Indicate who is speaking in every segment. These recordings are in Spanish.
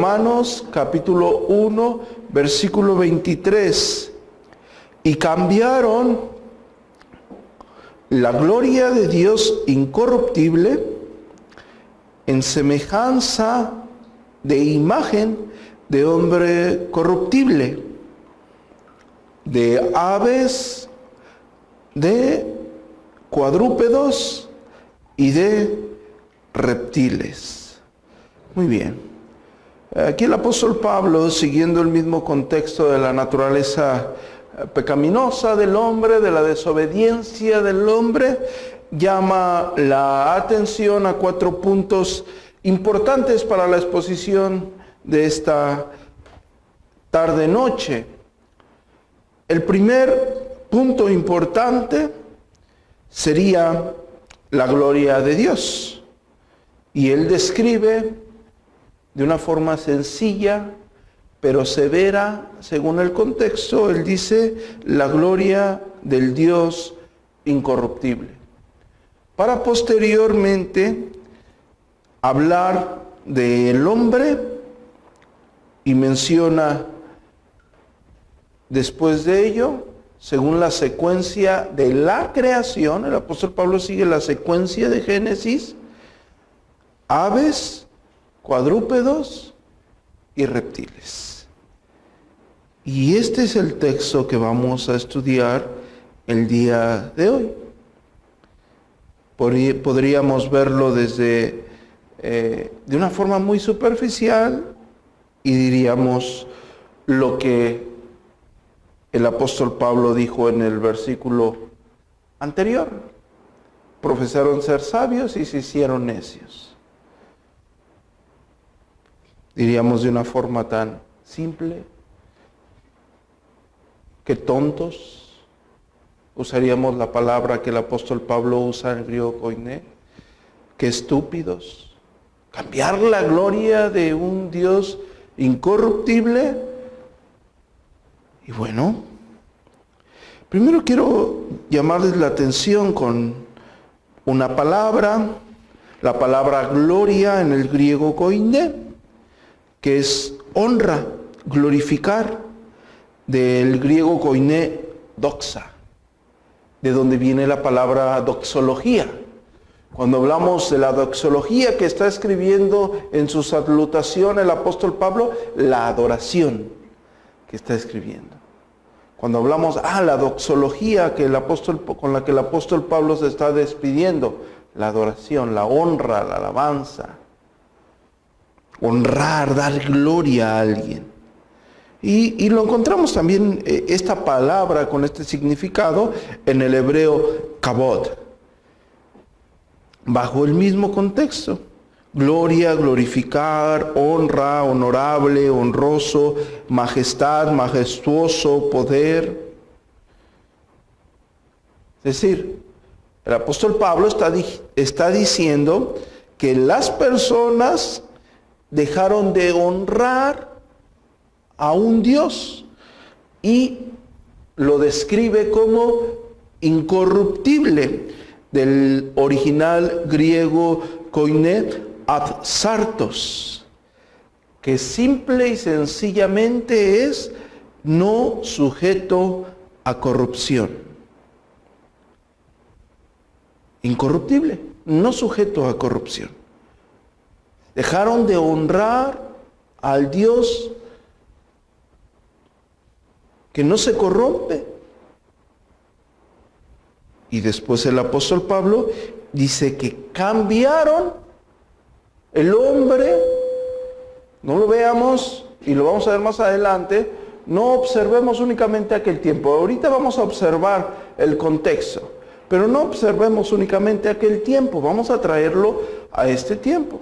Speaker 1: Romanos capítulo 1, versículo 23. Y cambiaron la gloria de Dios incorruptible en semejanza de imagen de hombre corruptible, de aves, de cuadrúpedos y de reptiles. Muy bien. Aquí el apóstol Pablo, siguiendo el mismo contexto de la naturaleza pecaminosa del hombre, de la desobediencia del hombre, llama la atención a 4 puntos importantes para la exposición de esta tarde-noche. El primer punto importante sería la gloria de Dios. Y él describe de una forma sencilla, pero severa, según el contexto. Él dice la gloria del Dios incorruptible, para posteriormente hablar del hombre, y menciona después de ello, según la secuencia de la creación, el apóstol Pablo sigue la secuencia de Génesis: aves, cuadrúpedos y reptiles. Y este es el texto que vamos a estudiar el día de hoy. Podríamos verlo desde de una forma muy superficial y diríamos lo que el apóstol Pablo dijo en el versículo anterior: profesaron ser sabios y se hicieron necios. Diríamos de una forma tan simple que tontos. Usaríamos la palabra que el apóstol Pablo usa en griego koiné, que estúpidos. Cambiar la gloria de un Dios incorruptible. Y bueno, primero quiero llamarles la atención con una palabra, la palabra gloria en el griego koiné, que es honra, glorificar, del griego koiné doxa, de donde viene la palabra doxología. Cuando hablamos de la doxología que está escribiendo en su salutación el apóstol Pablo, la adoración que está escribiendo. Cuando hablamos, la doxología que con la que el apóstol Pablo se está despidiendo, la adoración, la honra, la alabanza. Honrar, dar gloria a alguien. Y lo encontramos también, esta palabra con este significado, en el hebreo kabod, bajo el mismo contexto: gloria, glorificar, honra, honorable, honroso, majestad, majestuoso, poder. Es decir, el apóstol Pablo está diciendo que las personas dejaron de honrar a un Dios y lo describe como incorruptible, del original griego koiné absartos, que simple y sencillamente es no sujeto a corrupción. Incorruptible, no sujeto a corrupción. Dejaron de honrar al Dios que no se corrompe. Y después el apóstol Pablo dice que cambiaron el hombre. No lo veamos, y lo vamos a ver más adelante. No observemos únicamente aquel tiempo. Ahorita vamos a observar el contexto, pero no observemos únicamente aquel tiempo. Vamos a traerlo a este tiempo.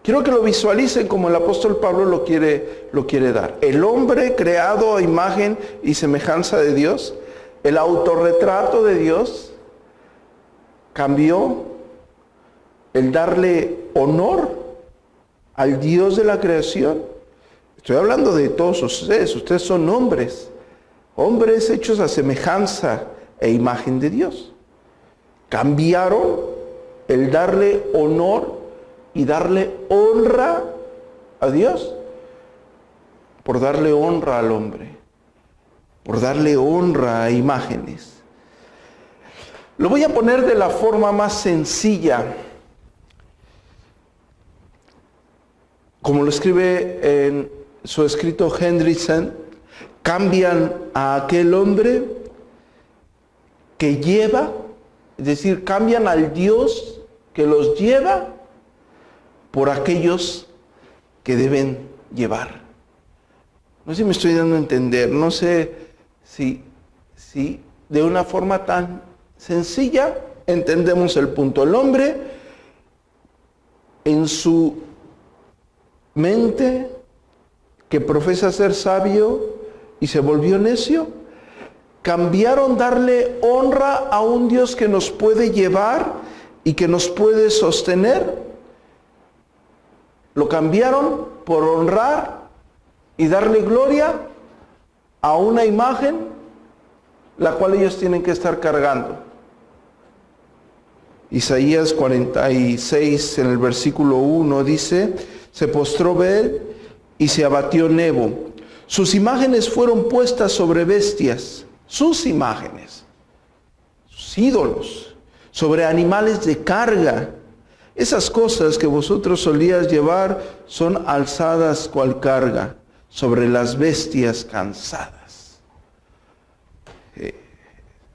Speaker 1: Quiero que lo visualicen como el apóstol Pablo lo quiere dar. El hombre creado a imagen y semejanza de Dios, el autorretrato de Dios, cambió el darle honor al Dios de la creación. Estoy hablando de todos ustedes. Ustedes son hombres hechos a semejanza e imagen de Dios. Cambiaron el darle honor y darle honra a Dios? Por darle honra al hombre, por darle honra a imágenes. Lo voy a poner de la forma más sencilla, como lo escribe en su escrito Hendrickson. Cambian a aquel hombre que lleva, es decir, cambian al Dios que los lleva por aquellos que deben llevar. No sé si me estoy dando a entender, no sé si de una forma tan sencilla entendemos el punto. El hombre en su mente, que profesa ser sabio y se volvió necio, cambiaron darle honra a un Dios que nos puede llevar y que nos puede sostener. Lo cambiaron por honrar y darle gloria a una imagen la cual ellos tienen que estar cargando. Isaías 46 en el versículo 1 dice: se postró Bel y se abatió Nebo. Sus imágenes fueron puestas sobre bestias, sus imágenes, sus ídolos, sobre animales de carga. Esas cosas que vosotros solías llevar son alzadas cual carga sobre las bestias cansadas.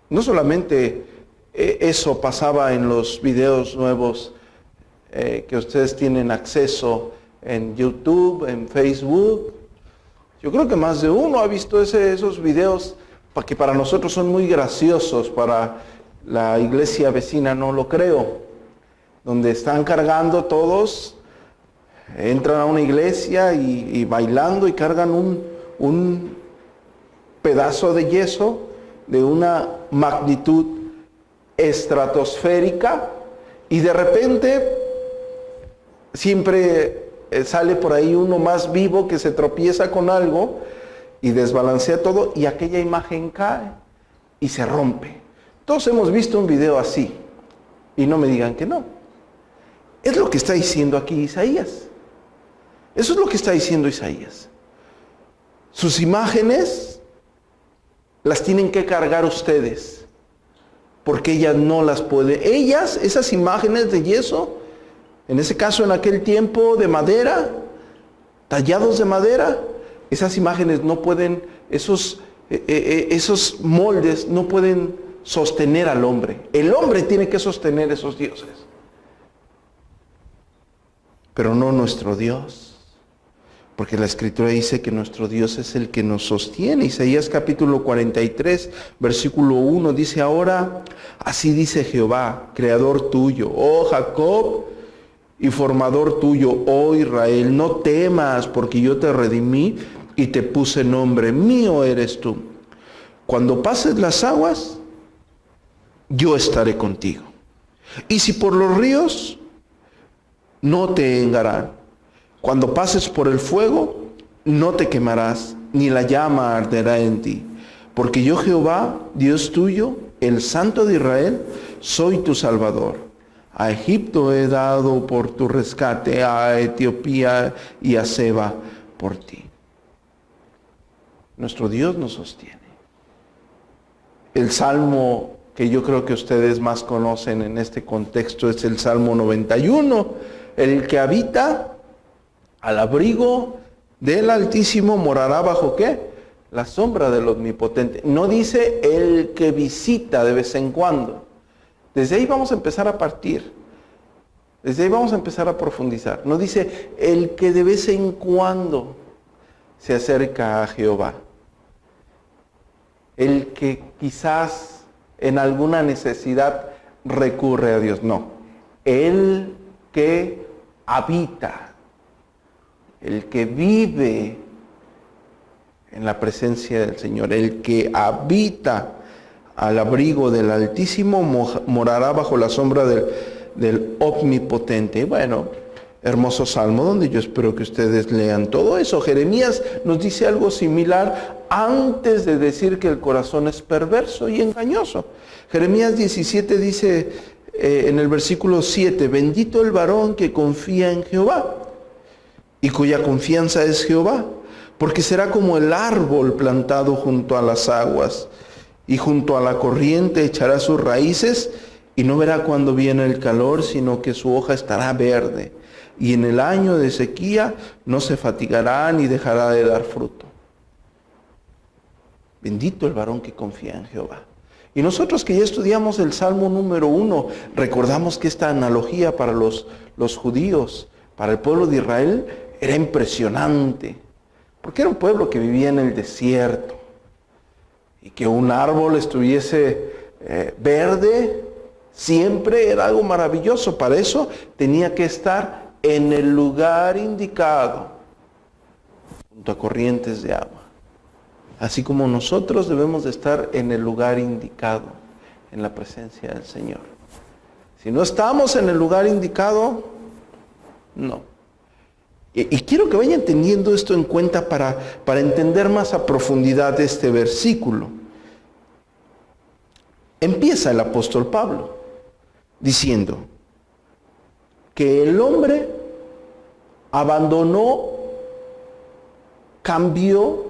Speaker 1: No solamente eso pasaba en los videos nuevos que ustedes tienen acceso en YouTube, en Facebook. Yo creo que más de uno ha visto esos videos que para nosotros son muy graciosos, para la iglesia vecina no lo creo, donde están cargando todos, entran a una iglesia y bailando y cargan un pedazo de yeso de una magnitud estratosférica, y de repente siempre sale por ahí uno más vivo que se tropieza con algo y desbalancea todo, y aquella imagen cae y se rompe. Todos hemos visto un video así, y no me digan que no. Es lo que está diciendo aquí Isaías. Eso es lo que está diciendo Isaías. Sus imágenes las tienen que cargar ustedes, porque ellas no las pueden. Esas imágenes de yeso, en ese caso en aquel tiempo de madera, tallados de madera, esas imágenes no pueden, esos moldes no pueden sostener al hombre. El hombre tiene que sostener esos dioses, pero no nuestro Dios, porque la Escritura dice que nuestro Dios es el que nos sostiene. Isaías capítulo 43, versículo 1 dice: ahora así dice Jehová, creador tuyo, oh Jacob, y formador tuyo, oh Israel, no temas, porque yo te redimí y te puse nombre, mío eres tú. Cuando pases las aguas, yo estaré contigo. Y si por los ríos, no te engarán. Cuando pases por el fuego, no te quemarás, ni la llama arderá en ti. Porque yo, Jehová, Dios tuyo, el Santo de Israel, soy tu Salvador. A Egipto he dado por tu rescate, a Etiopía y a Seba por ti. Nuestro Dios nos sostiene. El salmo que yo creo que ustedes más conocen en este contexto es el Salmo 91. El que habita al abrigo del Altísimo morará bajo ¿qué? La sombra del Omnipotente. No dice el que visita de vez en cuando. Desde ahí vamos a empezar a partir. Desde ahí vamos a empezar a profundizar. No dice el que de vez en cuando se acerca a Jehová. El que quizás en alguna necesidad recurre a Dios. No. El que habita. El que vive en la presencia del Señor. El que habita al abrigo del Altísimo morará bajo la sombra del Omnipotente. Y bueno, hermoso salmo donde yo espero que ustedes lean todo eso. Jeremías nos dice algo similar antes de decir que el corazón es perverso y engañoso. Jeremías 17 dice en el versículo 7: bendito el varón que confía en Jehová y cuya confianza es Jehová, porque será como el árbol plantado junto a las aguas, y junto a la corriente echará sus raíces, y no verá cuando viene el calor, sino que su hoja estará verde, y en el año de sequía no se fatigará ni dejará de dar fruto. Bendito el varón que confía en Jehová. Y nosotros que ya estudiamos el Salmo número 1, recordamos que esta analogía para los judíos, para el pueblo de Israel, era impresionante, porque era un pueblo que vivía en el desierto, y que un árbol estuviese verde siempre era algo maravilloso. Para eso tenía que estar en el lugar indicado, junto a corrientes de agua. Así como nosotros debemos de estar en el lugar indicado, en la presencia del Señor. Si no estamos en el lugar indicado, no. Y quiero que vayan teniendo esto en cuenta para entender más a profundidad este versículo. Empieza el apóstol Pablo diciendo que el hombre abandonó, cambió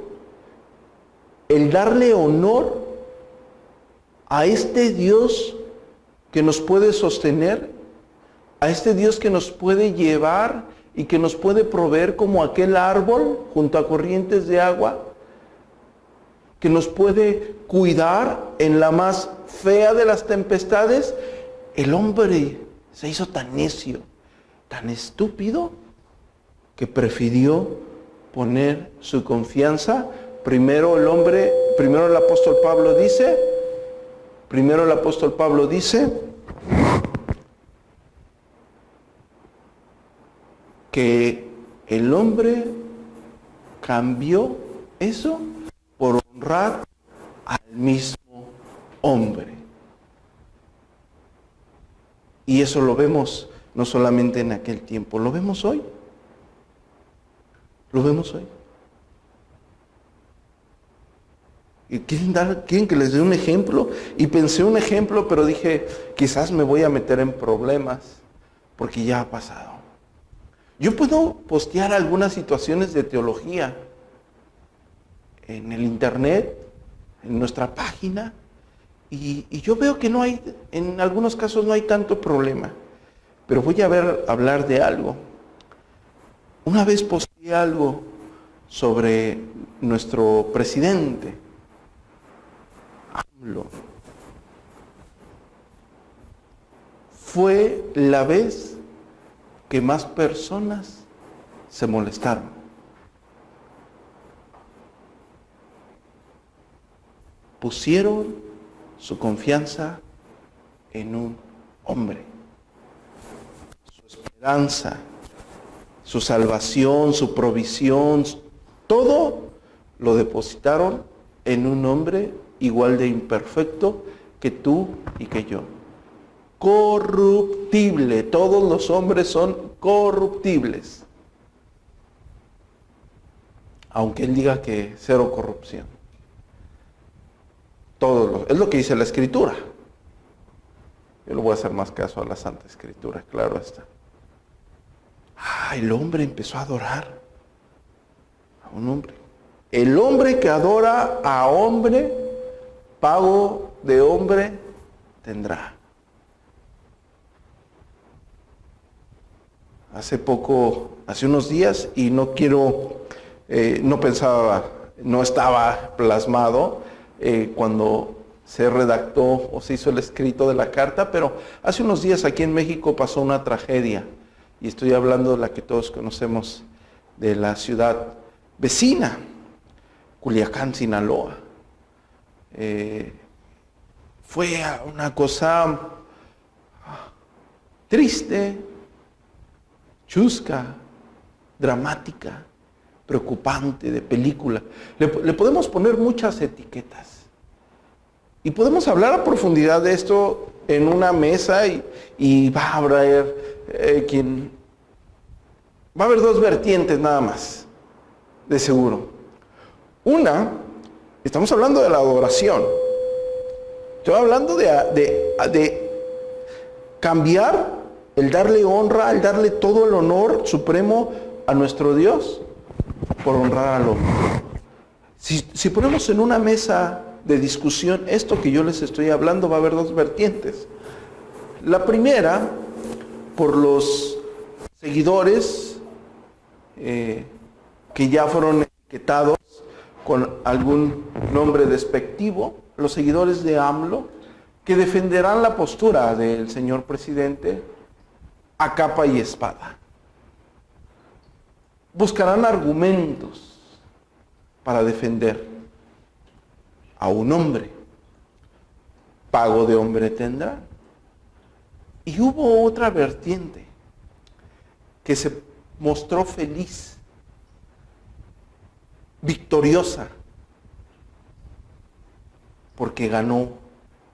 Speaker 1: el darle honor a este Dios que nos puede sostener, a este Dios que nos puede llevar y que nos puede proveer como aquel árbol junto a corrientes de agua, que nos puede cuidar en la más fea de las tempestades. El hombre se hizo tan necio, tan estúpido, que prefirió poner su confianza. Primero el apóstol Pablo dice que el hombre cambió eso por honrar al mismo hombre. Y eso lo vemos no solamente en aquel tiempo, lo vemos hoy. Lo vemos hoy. ¿Y quieren que les dé un ejemplo? Y pensé un ejemplo, pero dije, quizás me voy a meter en problemas, porque ya ha pasado. Yo puedo postear algunas situaciones de teología en el internet, en nuestra página, y yo veo que en algunos casos no hay tanto problema. Pero voy a hablar de algo. Una vez posteé algo sobre nuestro presidente, AMLO. Fue la vez que más personas se molestaron. Pusieron su confianza en un hombre. Su esperanza, su salvación, su provisión, todo lo depositaron en un hombre igual de imperfecto que tú y que yo. Corruptible. Todos los hombres son corruptibles. Aunque él diga que cero corrupción. Es lo que dice la Escritura. Yo le voy a hacer más caso a la Santa Escritura, claro está. El hombre empezó a adorar a un hombre. El hombre que adora a hombre, pago de hombre tendrá. Hace unos días, y no estaba plasmado cuando se redactó o se hizo el escrito de la carta, pero hace unos días aquí en México pasó una tragedia, y estoy hablando de la que todos conocemos, de la ciudad vecina, Culiacán, Sinaloa. Fue una cosa triste, chusca, dramática, preocupante, de película. Le podemos poner muchas etiquetas. Y podemos hablar a profundidad de esto en una mesa y va a haber va a haber dos vertientes nada más, de seguro. Una, estamos hablando de la adoración. Estoy hablando de cambiar, el darle honra, el darle todo el honor supremo a nuestro Dios por honrar al hombre. Si ponemos en una mesa de discusión esto que yo les estoy hablando, va a haber dos vertientes. La primera, por los seguidores que ya fueron etiquetados con algún nombre despectivo, los seguidores de AMLO, que defenderán la postura del señor presidente a capa y espada. Buscarán argumentos para defender a un hombre. Pago de hombre tendrá. Y hubo otra vertiente que se mostró feliz, victoriosa, porque ganó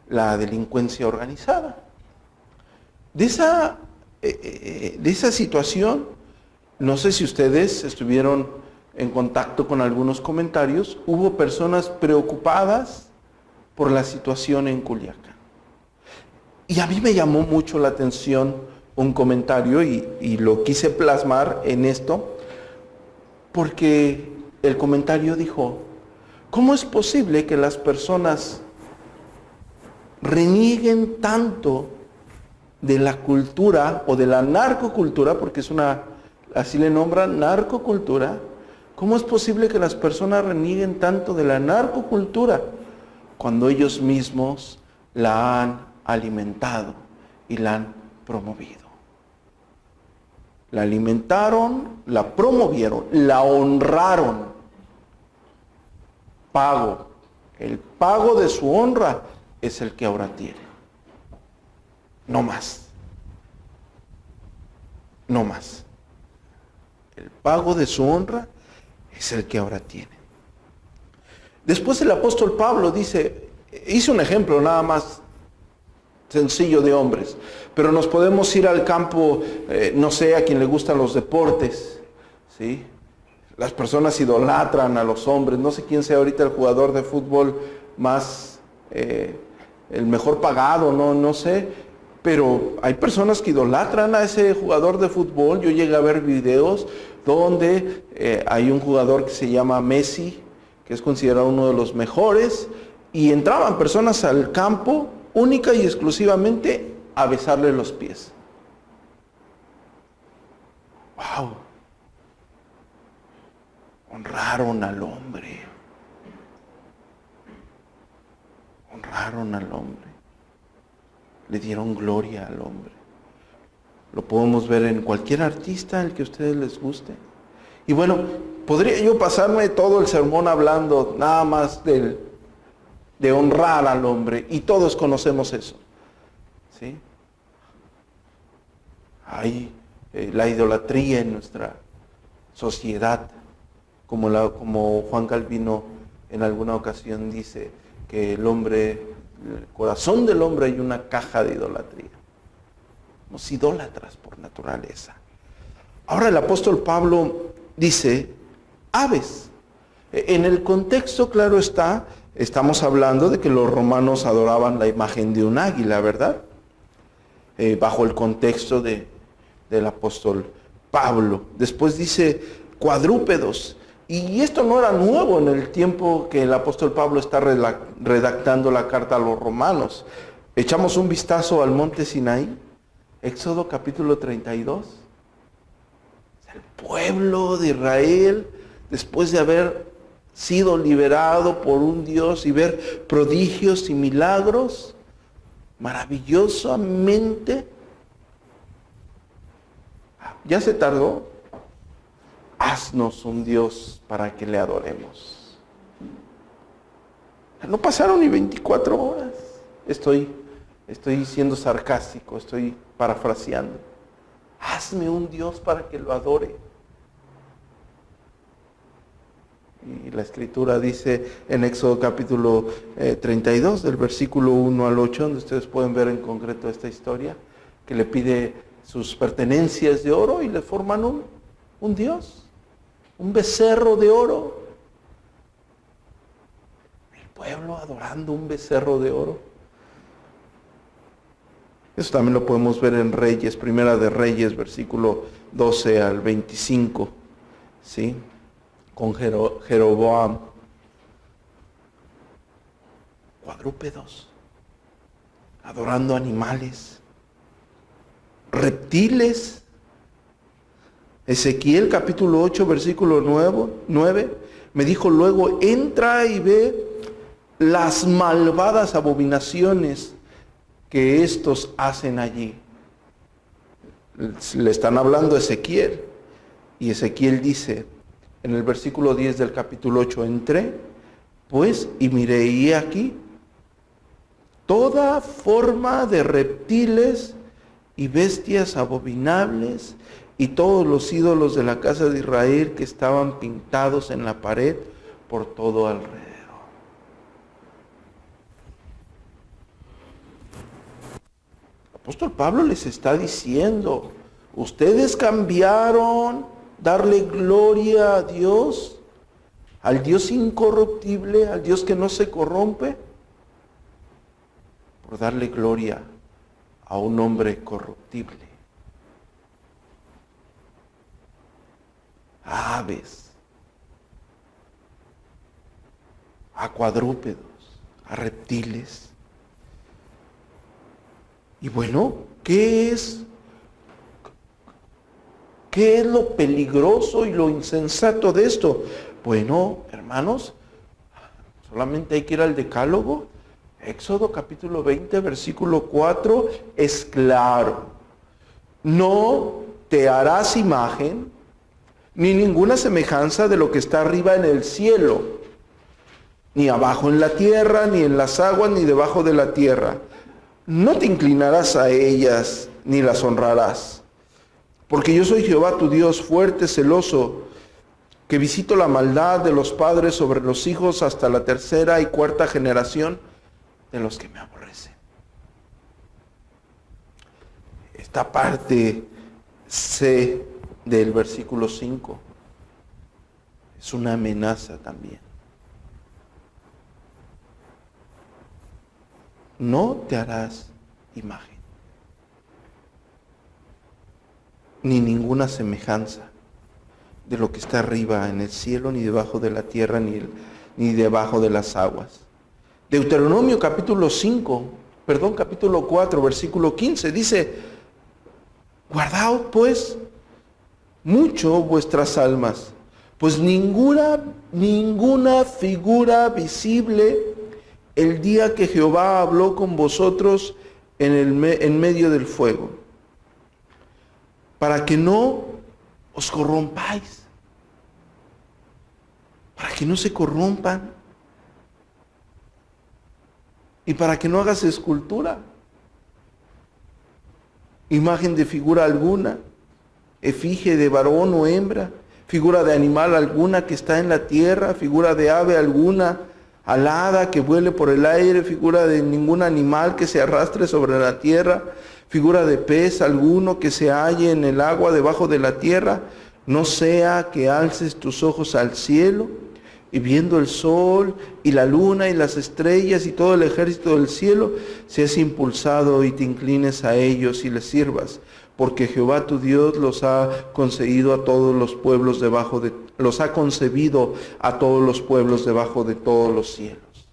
Speaker 1: la delincuencia organizada. De esa situación, no sé si ustedes estuvieron en contacto con algunos comentarios, hubo personas preocupadas por la situación en Culiacán. Y a mí me llamó mucho la atención un comentario y lo quise plasmar en esto, porque el comentario dijo: ¿cómo es posible que las personas renieguen tanto de la cultura o de la narcocultura, porque es así le nombran, narcocultura? ¿Cómo es posible que las personas renieguen tanto de la narcocultura cuando ellos mismos la han alimentado y la han promovido? La alimentaron, la promovieron, la honraron. El pago de su honra es el que ahora tiene. No más. No más. El pago de su honra es el que ahora tiene. Después el apóstol Pablo dice, hice un ejemplo nada más sencillo de hombres, pero nos podemos ir al campo, no sé, a quien le gustan los deportes, ¿sí? Las personas idolatran a los hombres, no sé quién sea ahorita el jugador de fútbol más, el mejor pagado, no sé, pero hay personas que idolatran a ese jugador de fútbol. Yo llegué a ver videos donde hay un jugador que se llama Messi, que es considerado uno de los mejores, y entraban personas al campo única y exclusivamente a besarle los pies. ¡Wow! Honraron al hombre. Honraron al hombre. Le dieron gloria al hombre. Lo podemos ver en cualquier artista, el que a ustedes les guste. Y bueno, podría yo pasarme todo el sermón hablando nada más de honrar al hombre, y todos conocemos eso, ¿sí? Hay la idolatría en nuestra sociedad, como Juan Calvino en alguna ocasión dice, que el corazón del hombre hay una caja de idolatría. Somos idólatras por naturaleza. Ahora el apóstol Pablo dice, aves. En el contexto, claro está, estamos hablando de que los romanos adoraban la imagen de un águila, ¿verdad? Bajo el contexto del apóstol Pablo. Después dice cuadrúpedos. Y esto no era nuevo en el tiempo que el apóstol Pablo está redactando la carta a los romanos. Echamos un vistazo al monte Sinaí, Éxodo capítulo 32. El pueblo de Israel, después de haber sido liberado por un Dios y ver prodigios y milagros, maravillosamente, ya se tardó. Haznos un Dios para que le adoremos. No pasaron ni 24 horas. Estoy siendo sarcástico, estoy parafraseando. Hazme un Dios para que lo adore. Y la Escritura dice en Éxodo capítulo 32, del versículo 1 al 8, donde ustedes pueden ver en concreto esta historia, que le pide sus pertenencias de oro y le forman un Dios, un becerro de oro. El pueblo adorando un becerro de oro. Eso también lo podemos ver en Reyes, Primera de Reyes, versículo 12 al 25. ¿sí? Con Jeroboam. Cuadrúpedos, adorando animales, reptiles. Ezequiel capítulo 8, versículo 9, me dijo luego, entra y ve las malvadas abominaciones que estos hacen allí. Le están hablando a Ezequiel, y Ezequiel dice en el versículo 10 del capítulo 8, entré pues y miré, y aquí toda forma de reptiles y bestias abominables y todos los ídolos de la casa de Israel que estaban pintados en la pared por todo alrededor. El apóstol Pablo les está diciendo, ustedes cambiaron darle gloria a Dios, al Dios incorruptible, al Dios que no se corrompe, por darle gloria a un hombre corruptible. A aves, a cuadrúpedos, a reptiles. Y bueno, ¿qué es lo peligroso y lo insensato de esto? Bueno, hermanos, solamente hay que ir al Decálogo. Éxodo capítulo 20, versículo 4, es claro. No te harás imagen ni ninguna semejanza de lo que está arriba en el cielo, ni abajo en la tierra, ni en las aguas, ni debajo de la tierra. No te inclinarás a ellas, ni las honrarás. Porque yo soy Jehová tu Dios, fuerte, celoso, que visito la maldad de los padres sobre los hijos hasta la tercera y cuarta generación de los que me aborrecen. Esta parte C del versículo 5 es una amenaza también. No te harás imagen, ni ninguna semejanza de lo que está arriba en el cielo, ni debajo de la tierra, ni debajo de las aguas. Deuteronomio capítulo 4, versículo 15, dice, guardaos pues mucho vuestras almas, pues ninguna figura visible el día que Jehová habló con vosotros en medio del fuego, para que no os corrompáis, para que no se corrompan y para que no hagas escultura, imagen de figura alguna, efigie de varón o hembra, figura de animal alguna que está en la tierra, figura de ave alguna alada que vuele por el aire, figura de ningún animal que se arrastre sobre la tierra, figura de pez alguno que se halle en el agua debajo de la tierra, no sea que alces tus ojos al cielo y viendo el sol y la luna y las estrellas y todo el ejército del cielo, seas impulsado y te inclines a ellos y les sirvas, porque Jehová tu Dios los ha concedido a todos los pueblos los ha concebido a todos los pueblos debajo de todos los cielos.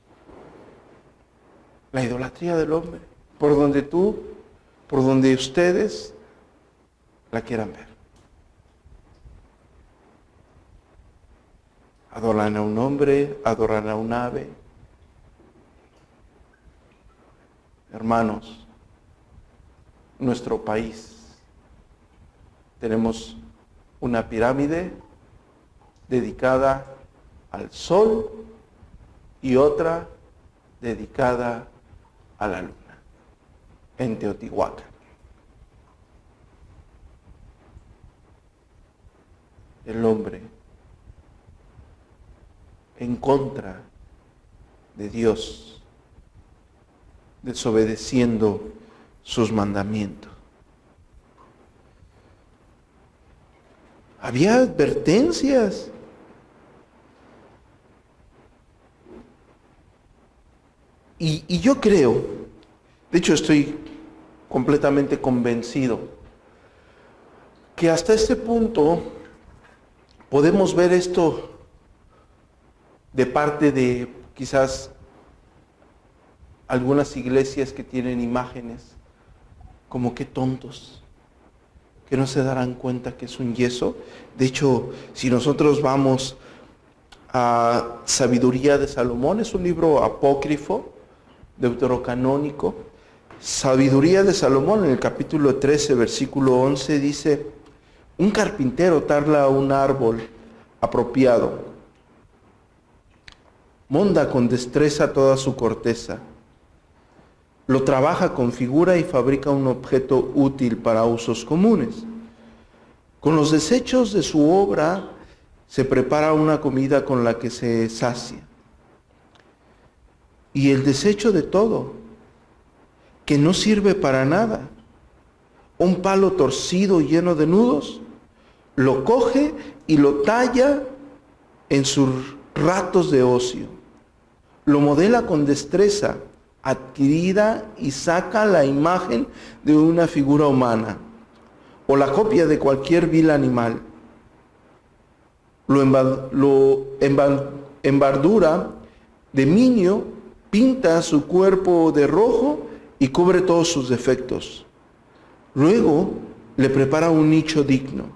Speaker 1: La idolatría del hombre, por donde ustedes la quieran ver. Adoran a un hombre, adoran a un ave. Hermanos, nuestro país, tenemos una pirámide dedicada al sol y otra dedicada a la luna, en Teotihuacán. El hombre, en contra de Dios, desobedeciendo sus mandamientos. Había advertencias. Y yo creo, de hecho estoy completamente convencido, que hasta este punto Podemos ver esto de parte de quizás algunas iglesias que tienen imágenes, como que tontos, que no se darán cuenta que es un yeso. De hecho, si nosotros vamos a Sabiduría de Salomón, es un libro apócrifo, deuterocanónico. Sabiduría de Salomón, en el capítulo 13, versículo 11, dice: un carpintero tala un árbol apropiado, monda con destreza toda su corteza, lo trabaja con figura y fabrica un objeto útil para usos comunes. Con los desechos de su obra se prepara una comida con la que se sacia. Y el desecho de todo, que no sirve para nada, un palo torcido lleno de nudos, lo coge y lo talla en sus ratos de ocio. Lo modela con destreza adquirida y saca la imagen de una figura humana o la copia de cualquier vil animal. Lo embardura de minio, pinta su cuerpo de rojo y cubre todos sus defectos. Luego le prepara un nicho digno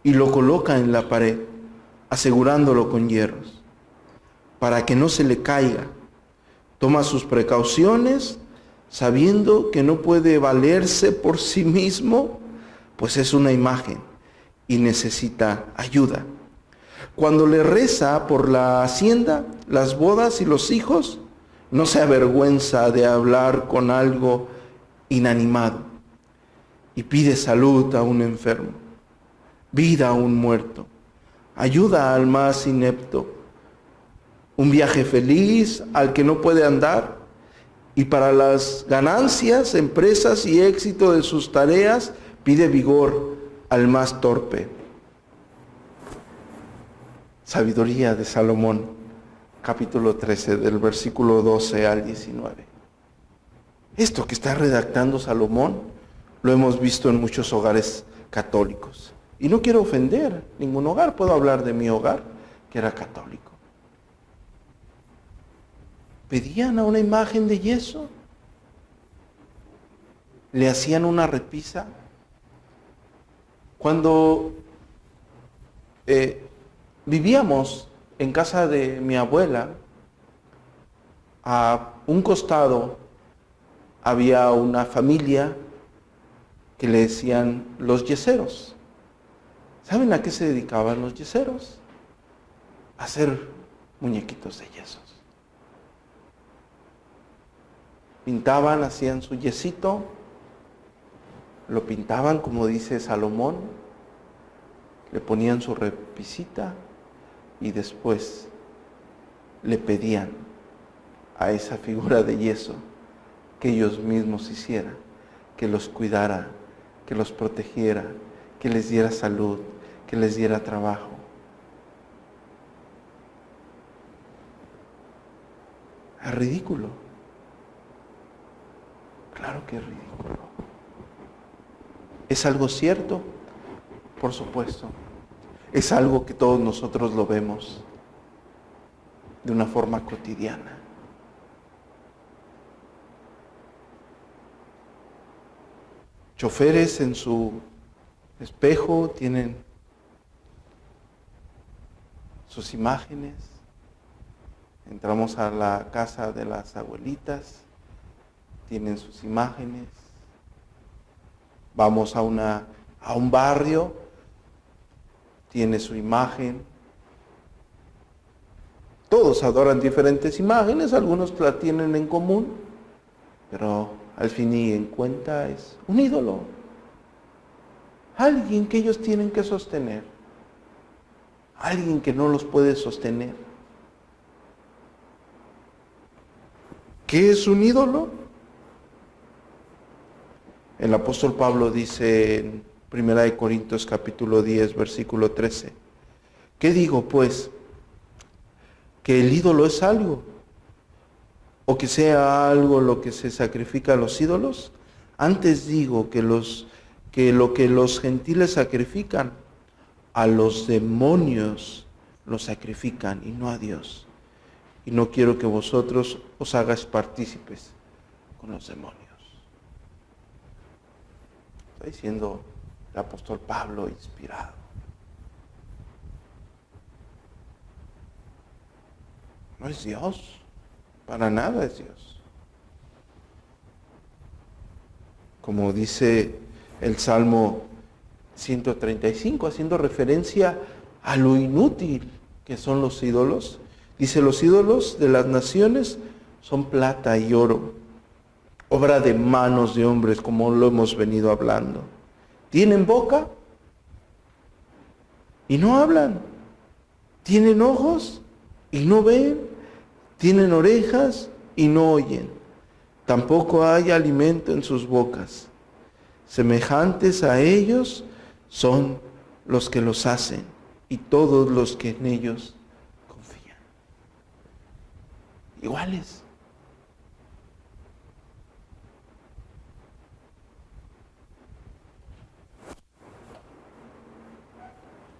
Speaker 1: y lo coloca en la pared, asegurándolo con hierros, para que no se le caiga. Toma sus precauciones, sabiendo que no puede valerse por sí mismo, pues es una imagen y necesita ayuda. Cuando le reza por la hacienda, las bodas y los hijos, no se avergüenza de hablar con algo inanimado y pide salud a un enfermo, vida a un muerto, ayuda al más inepto, un viaje feliz al que no puede andar, y para las ganancias, empresas y éxito de sus tareas, pide vigor al más torpe. Sabiduría de Salomón, capítulo 13, del versículo 12 al 19. Esto que está redactando Salomón lo hemos visto en muchos hogares católicos. Y no quiero ofender ningún hogar, puedo hablar de mi hogar, que era católico. Pedían a una imagen de yeso, le hacían una repisa. Cuando vivíamos en casa de mi abuela, a un costado había una familia que le decían los yeseros. ¿Saben a qué se dedicaban los yeseros? A hacer muñequitos de yesos. Pintaban, hacían su yesito, lo pintaban como dice Salomón, le ponían su repisita y después le pedían a esa figura de yeso que ellos mismos hicieran, que los cuidara, que los protegiera, que les diera salud, que les diera trabajo. Es ridículo. Claro que es ridículo. ¿Es algo cierto? Por supuesto. Es algo que todos nosotros lo vemos de una forma cotidiana. Choferes en su espejo tienen sus imágenes. Entramos a la casa de las abuelitas, tienen sus imágenes. Vamos a un barrio, tiene su imagen. Todos adoran diferentes imágenes, algunos la tienen en común, pero al fin y en cuenta es un ídolo. Alguien que ellos tienen que sostener. Alguien que no los puede sostener. ¿Qué es un ídolo? El apóstol Pablo dice en 1 Corintios capítulo 10, versículo 13. ¿Qué digo pues? ¿Que el ídolo es algo? ¿O que sea algo lo que se sacrifica a los ídolos? Antes digo que lo que los gentiles sacrifican, a los demonios los sacrifican y no a Dios. Y no quiero que vosotros os hagáis partícipes con los demonios. Está diciendo el apóstol Pablo inspirado. No es Dios, para nada es Dios. Como dice el Salmo 135, haciendo referencia a lo inútil que son los ídolos. Dice, los ídolos de las naciones son plata y oro, obra de manos de hombres, como lo hemos venido hablando. Tienen boca y no hablan. Tienen ojos y no ven. Tienen orejas y no oyen. Tampoco hay alimento en sus bocas. Semejantes a ellos son los que los hacen y todos los que en ellos confían. Iguales.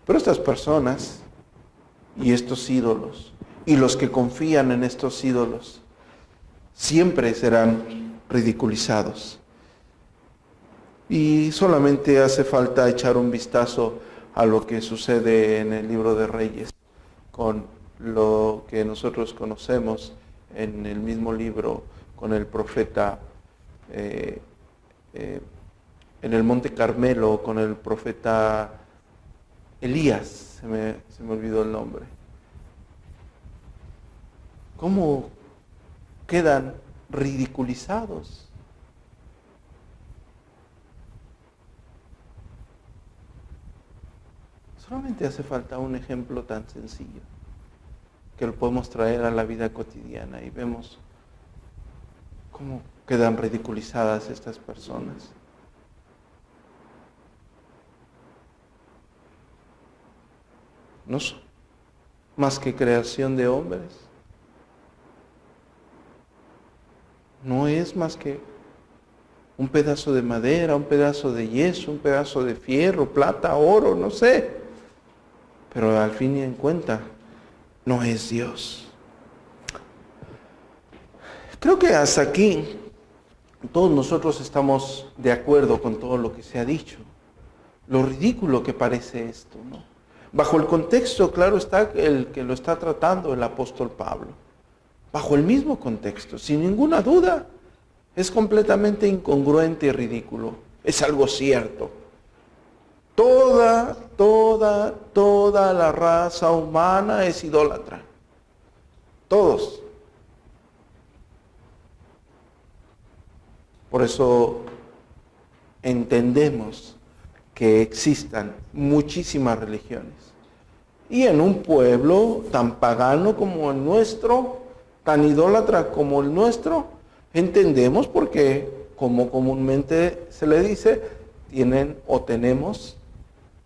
Speaker 1: Pero estas personas y estos ídolos y los que confían en estos ídolos siempre serán ridiculizados. Y solamente hace falta echar un vistazo a lo que sucede en el libro de Reyes con lo que nosotros conocemos en el mismo libro con el profeta en el Monte Carmelo, con el profeta Elías, se me olvidó el nombre. ¿Cómo quedan ridiculizados? Solamente hace falta un ejemplo tan sencillo que lo podemos traer a la vida cotidiana y vemos cómo quedan ridiculizadas estas personas. No son más que creación de hombres. No es más que un pedazo de madera, un pedazo de yeso, un pedazo de fierro, plata, oro, no sé. Pero al fin y en cuenta, no es Dios. Creo que hasta aquí todos nosotros estamos de acuerdo con todo lo que se ha dicho. Lo ridículo que parece esto, ¿no? Bajo el contexto, claro está, el que lo está tratando el apóstol Pablo. Bajo el mismo contexto, sin ninguna duda, es completamente incongruente y ridículo. Es algo cierto. Toda la raza humana es idólatra. Todos. Por eso entendemos que existan muchísimas religiones. Y en un pueblo tan pagano como el nuestro, tan idólatra como el nuestro, entendemos porque, como comúnmente se le dice, tienen o tenemos,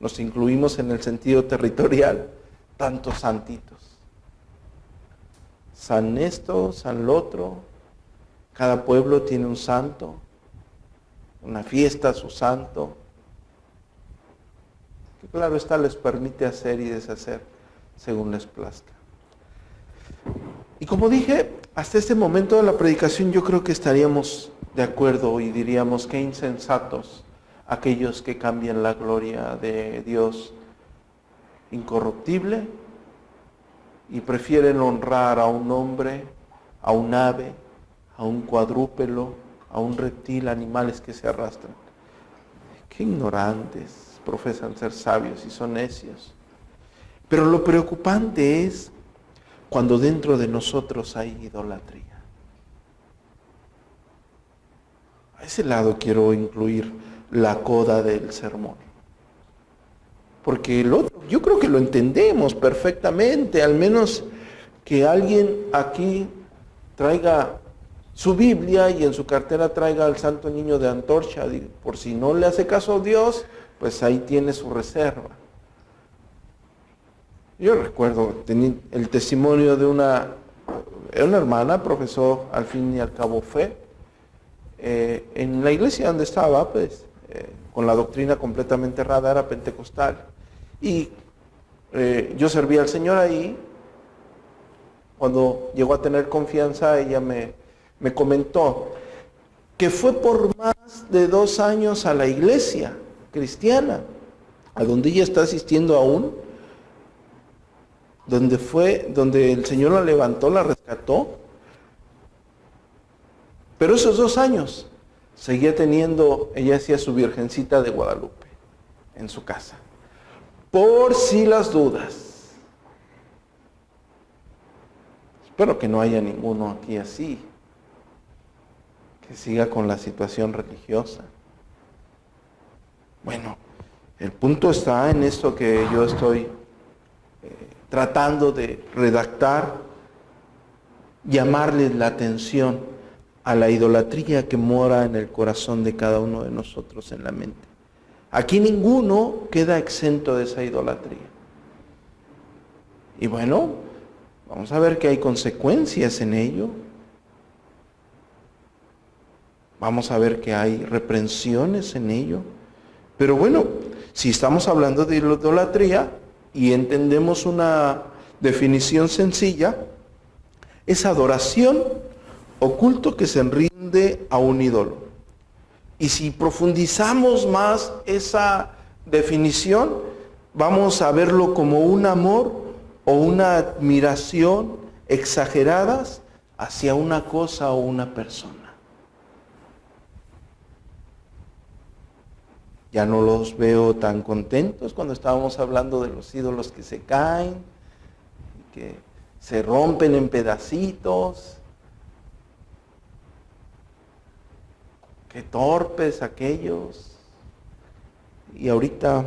Speaker 1: nos incluimos en el sentido territorial, tantos santitos. San esto, San lo otro, cada pueblo tiene un santo, una fiesta a su santo, que claro está les permite hacer y deshacer según les plazca. Y como dije, hasta este momento de la predicación yo creo que estaríamos de acuerdo y diríamos que insensatos aquellos que cambian la gloria de Dios incorruptible y prefieren honrar a un hombre, a un ave, a un cuadrúpelo, a un reptil, animales que se arrastran. Qué ignorantes, profesan ser sabios y son necios. Pero lo preocupante es cuando dentro de nosotros hay idolatría. A ese lado quiero incluir la coda del sermón. Porque el otro, yo creo que lo entendemos perfectamente, al menos que alguien aquí traiga su Biblia y en su cartera traiga al Santo Niño de Antorcha, por si no le hace caso a Dios, pues ahí tiene su reserva. Yo recuerdo el testimonio de una hermana, profesó al fin y al cabo fe, en la iglesia donde estaba, pues, con la doctrina completamente errada, era pentecostal. Y yo serví al Señor ahí. Cuando llegó a tener confianza, ella me comentó que fue por más de 2 años a la iglesia cristiana, a donde ella está asistiendo aún, donde el Señor la levantó, la rescató. Pero esos 2 años seguía teniendo, ella hacía su Virgencita de Guadalupe en su casa, por si las dudas. Espero que no haya ninguno aquí así, que siga con la situación religiosa. Bueno, el punto está en esto que yo estoy tratando de redactar, llamarles la atención a la idolatría que mora en el corazón de cada uno de nosotros, en la mente. Aquí ninguno queda exento de esa idolatría. Y bueno, vamos a ver que hay consecuencias en ello. Vamos a ver que hay reprensiones en ello. Pero bueno, si estamos hablando de idolatría y entendemos una definición sencilla, es adoración o culto que se rinde a un ídolo. Y si profundizamos más esa definición, vamos a verlo como un amor o una admiración exageradas hacia una cosa o una persona. Ya no los veo tan contentos cuando estábamos hablando de los ídolos que se caen, que se rompen en pedacitos. Qué torpes aquellos. Y ahorita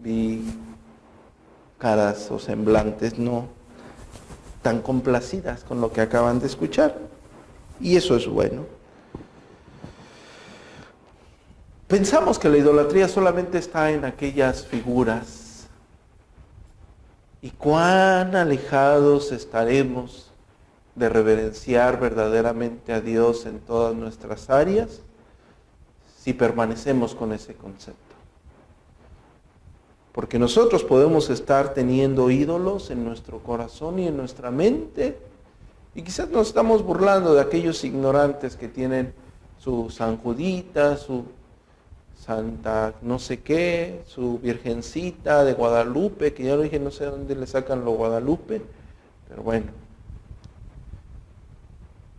Speaker 1: vi caras o semblantes no tan complacidas con lo que acaban de escuchar. Y eso es bueno. Pensamos que la idolatría solamente está en aquellas figuras. ¿Y cuán alejados estaremos de reverenciar verdaderamente a Dios en todas nuestras áreas si permanecemos con ese concepto? Porque nosotros podemos estar teniendo ídolos en nuestro corazón y en nuestra mente, y quizás nos estamos burlando de aquellos ignorantes que tienen su San Judita, su Santa no sé qué, su Virgencita de Guadalupe, que ya lo dije, no sé dónde le sacan lo Guadalupe, pero bueno.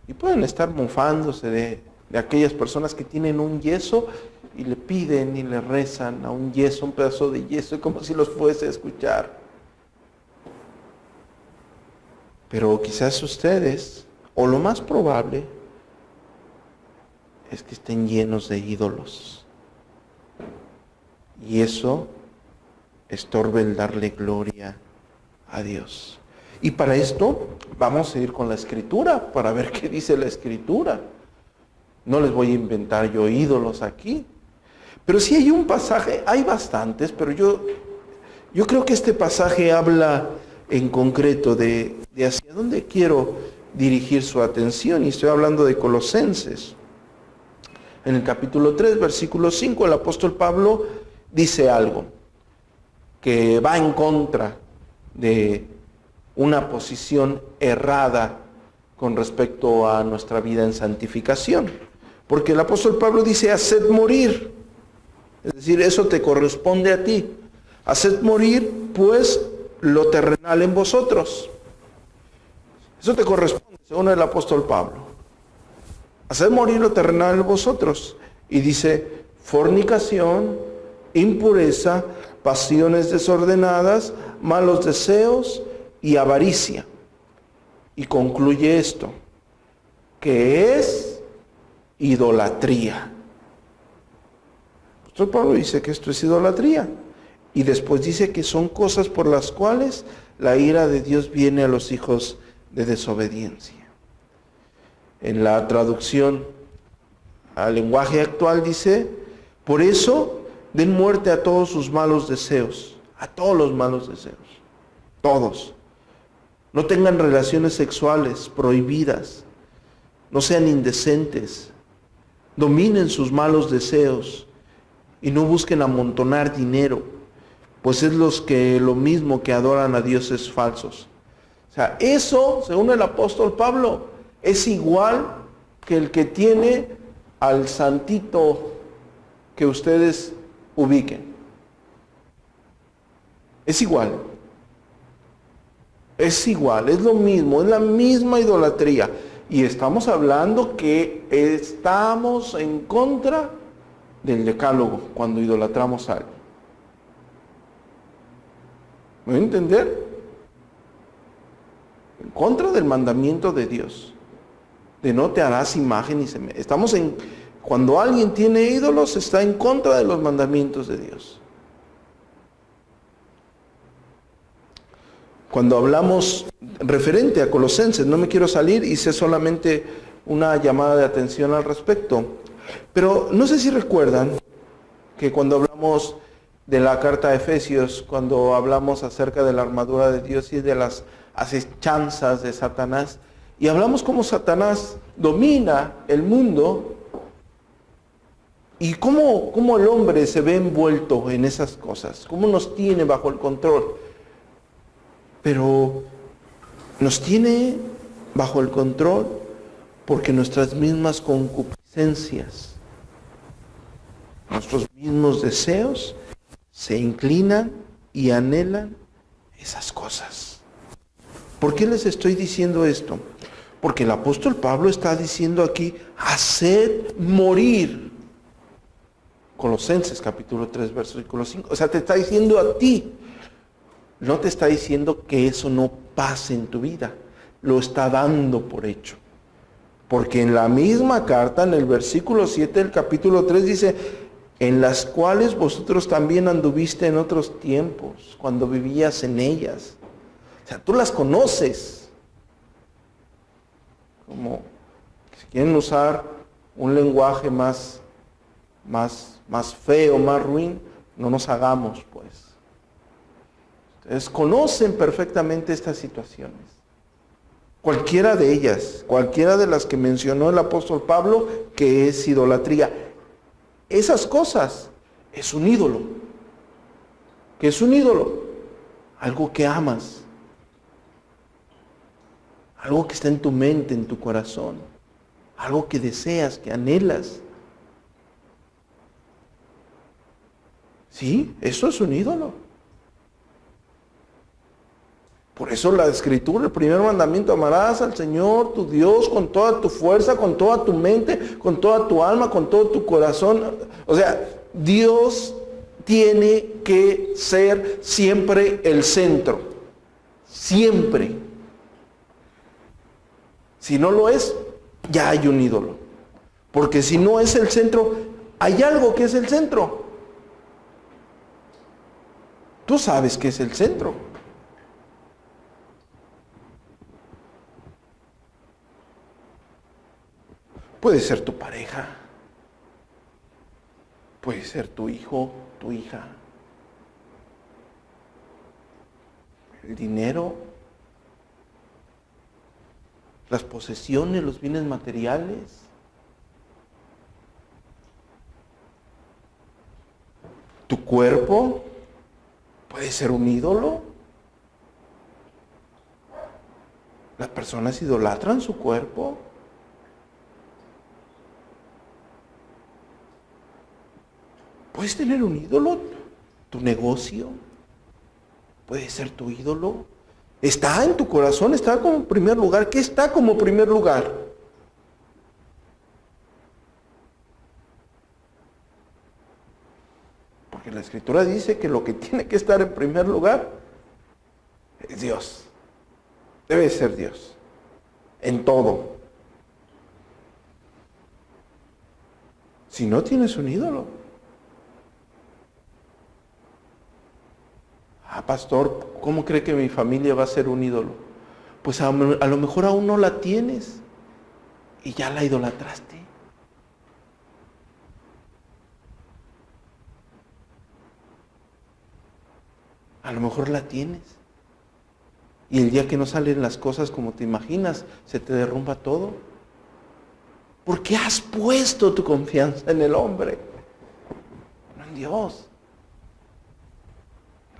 Speaker 1: Y pueden estar mofándose de aquellas personas que tienen un yeso y le piden y le rezan a un yeso, un pedazo de yeso, como si los fuese a escuchar. Pero quizás ustedes, o lo más probable, es que estén llenos de ídolos. Y eso estorba el darle gloria a Dios. Y para esto vamos a ir con la Escritura, para ver qué dice la Escritura. No les voy a inventar yo ídolos aquí. Pero sí hay un pasaje, hay bastantes, pero yo creo que este pasaje habla en concreto de hacia dónde quiero dirigir su atención. Y estoy hablando de Colosenses. En el capítulo 3, versículo 5, el apóstol Pablo dice algo que va en contra de una posición errada con respecto a nuestra vida en santificación. Porque el apóstol Pablo dice, haced morir. Es decir, eso te corresponde a ti. Haced morir, pues, lo terrenal en vosotros. Eso te corresponde, según el apóstol Pablo. Haced morir lo terrenal en vosotros. Y dice, fornicación, impureza, pasiones desordenadas, malos deseos y avaricia. Y concluye esto, que es idolatría. El apóstol Pablo dice que esto es idolatría. Y después dice que son cosas por las cuales la ira de Dios viene a los hijos de desobediencia. En la traducción al lenguaje actual dice, por eso den muerte a todos sus malos deseos, a todos los malos deseos, todos. No tengan relaciones sexuales prohibidas, no sean indecentes, dominen sus malos deseos y no busquen amontonar dinero, pues es lo mismo que adoran a dioses falsos. O sea, eso, según el apóstol Pablo, es igual que el que tiene al santito que ustedes ubiquen. Es igual. Es igual, es lo mismo, es la misma idolatría. Y estamos hablando que estamos en contra del decálogo cuando idolatramos algo. ¿Me voy a entender? En contra del mandamiento de Dios. De no te harás imagen y semejanza. Cuando alguien tiene ídolos, está en contra de los mandamientos de Dios. Cuando hablamos referente a Colosenses, no me quiero salir, hice solamente una llamada de atención al respecto. Pero no sé si recuerdan que cuando hablamos de la carta de Efesios, cuando hablamos acerca de la armadura de Dios y de las acechanzas de Satanás, y hablamos cómo Satanás domina el mundo y cómo el hombre se ve envuelto en esas cosas, cómo nos tiene bajo el control. Pero nos tiene bajo el control porque nuestras mismas concupiscencias, nuestros mismos deseos se inclinan y anhelan esas cosas. ¿Por qué les estoy diciendo esto? Porque el apóstol Pablo está diciendo aquí, haced morir. Colosenses capítulo 3, versículo 5. O sea, te está diciendo a ti. No te está diciendo que eso no pase en tu vida. Lo está dando por hecho. Porque en la misma carta, en el versículo 7 del capítulo 3 dice, en las cuales vosotros también anduviste en otros tiempos, cuando vivías en ellas. O sea, tú las conoces. Como si quieren usar un lenguaje más feo, más ruin, no nos hagamos, pues. Ustedes conocen perfectamente estas situaciones. Cualquiera de ellas, cualquiera de las que mencionó el apóstol Pablo, que es idolatría. Esas cosas es un ídolo. ¿Qué es un ídolo? Algo que amas. Algo que está en tu mente, en tu corazón. Algo que deseas, que anhelas. Sí, eso es un ídolo. Por eso la Escritura, el primer mandamiento, amarás al Señor tu Dios con toda tu fuerza, con toda tu mente, con toda tu alma, con todo tu corazón. O sea, Dios tiene que ser siempre el centro. Siempre. Si no lo es, ya hay un ídolo. Porque si no es el centro, hay algo que es el centro. Tú sabes que es el centro. Puede ser tu pareja, puede ser tu hijo, tu hija, el dinero, las posesiones, los bienes materiales, tu cuerpo, puede ser un ídolo. Las personas idolatran su cuerpo. ¿Puedes tener un ídolo? ¿Tu negocio? ¿Puede ser tu ídolo? ¿Está en tu corazón? ¿Está como primer lugar? ¿Qué está como primer lugar? Porque la Escritura dice que lo que tiene que estar en primer lugar es Dios. Debe ser Dios. En todo. Si no tienes un ídolo. Pastor, ¿cómo cree que mi familia va a ser un ídolo? Pues a lo mejor aún no la tienes y ya la idolatraste. A lo mejor la tienes. Y el día que no salen las cosas como te imaginas, se te derrumba todo. Porque has puesto tu confianza en el hombre, no en Dios.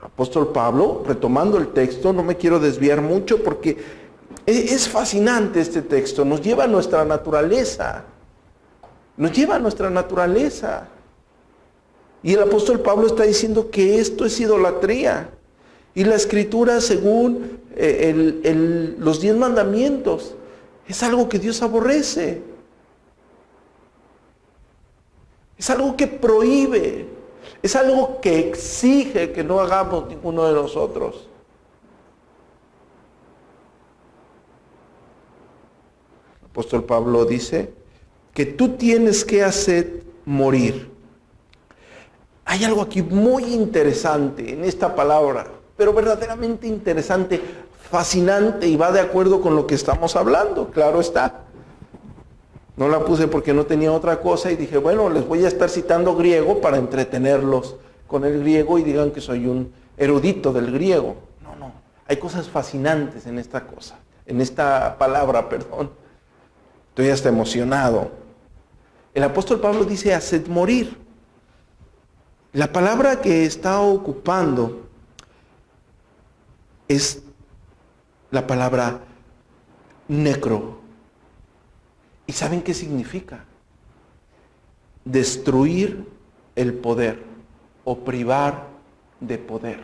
Speaker 1: Apóstol Pablo, retomando el texto, no me quiero desviar mucho porque es fascinante este texto, nos lleva a nuestra naturaleza, nos lleva a nuestra naturaleza. Y el apóstol Pablo está diciendo que esto es idolatría. Y la escritura, según los 10 mandamientos, es algo que Dios aborrece. Es algo que prohíbe. Es algo que exige que no hagamos ninguno de nosotros. El apóstol Pablo dice que tú tienes que hacer morir. Hay algo aquí muy interesante en esta palabra, pero verdaderamente interesante, fascinante, y va de acuerdo con lo que estamos hablando, claro está. No la puse porque no tenía otra cosa y dije, bueno, les voy a estar citando griego para entretenerlos con el griego y digan que soy un erudito del griego. No, hay cosas fascinantes en esta cosa, en esta palabra, perdón. Estoy hasta emocionado. El apóstol Pablo dice, haced morir. La palabra que está ocupando es la palabra necro. ¿Y saben qué significa? Destruir el poder o privar de poder.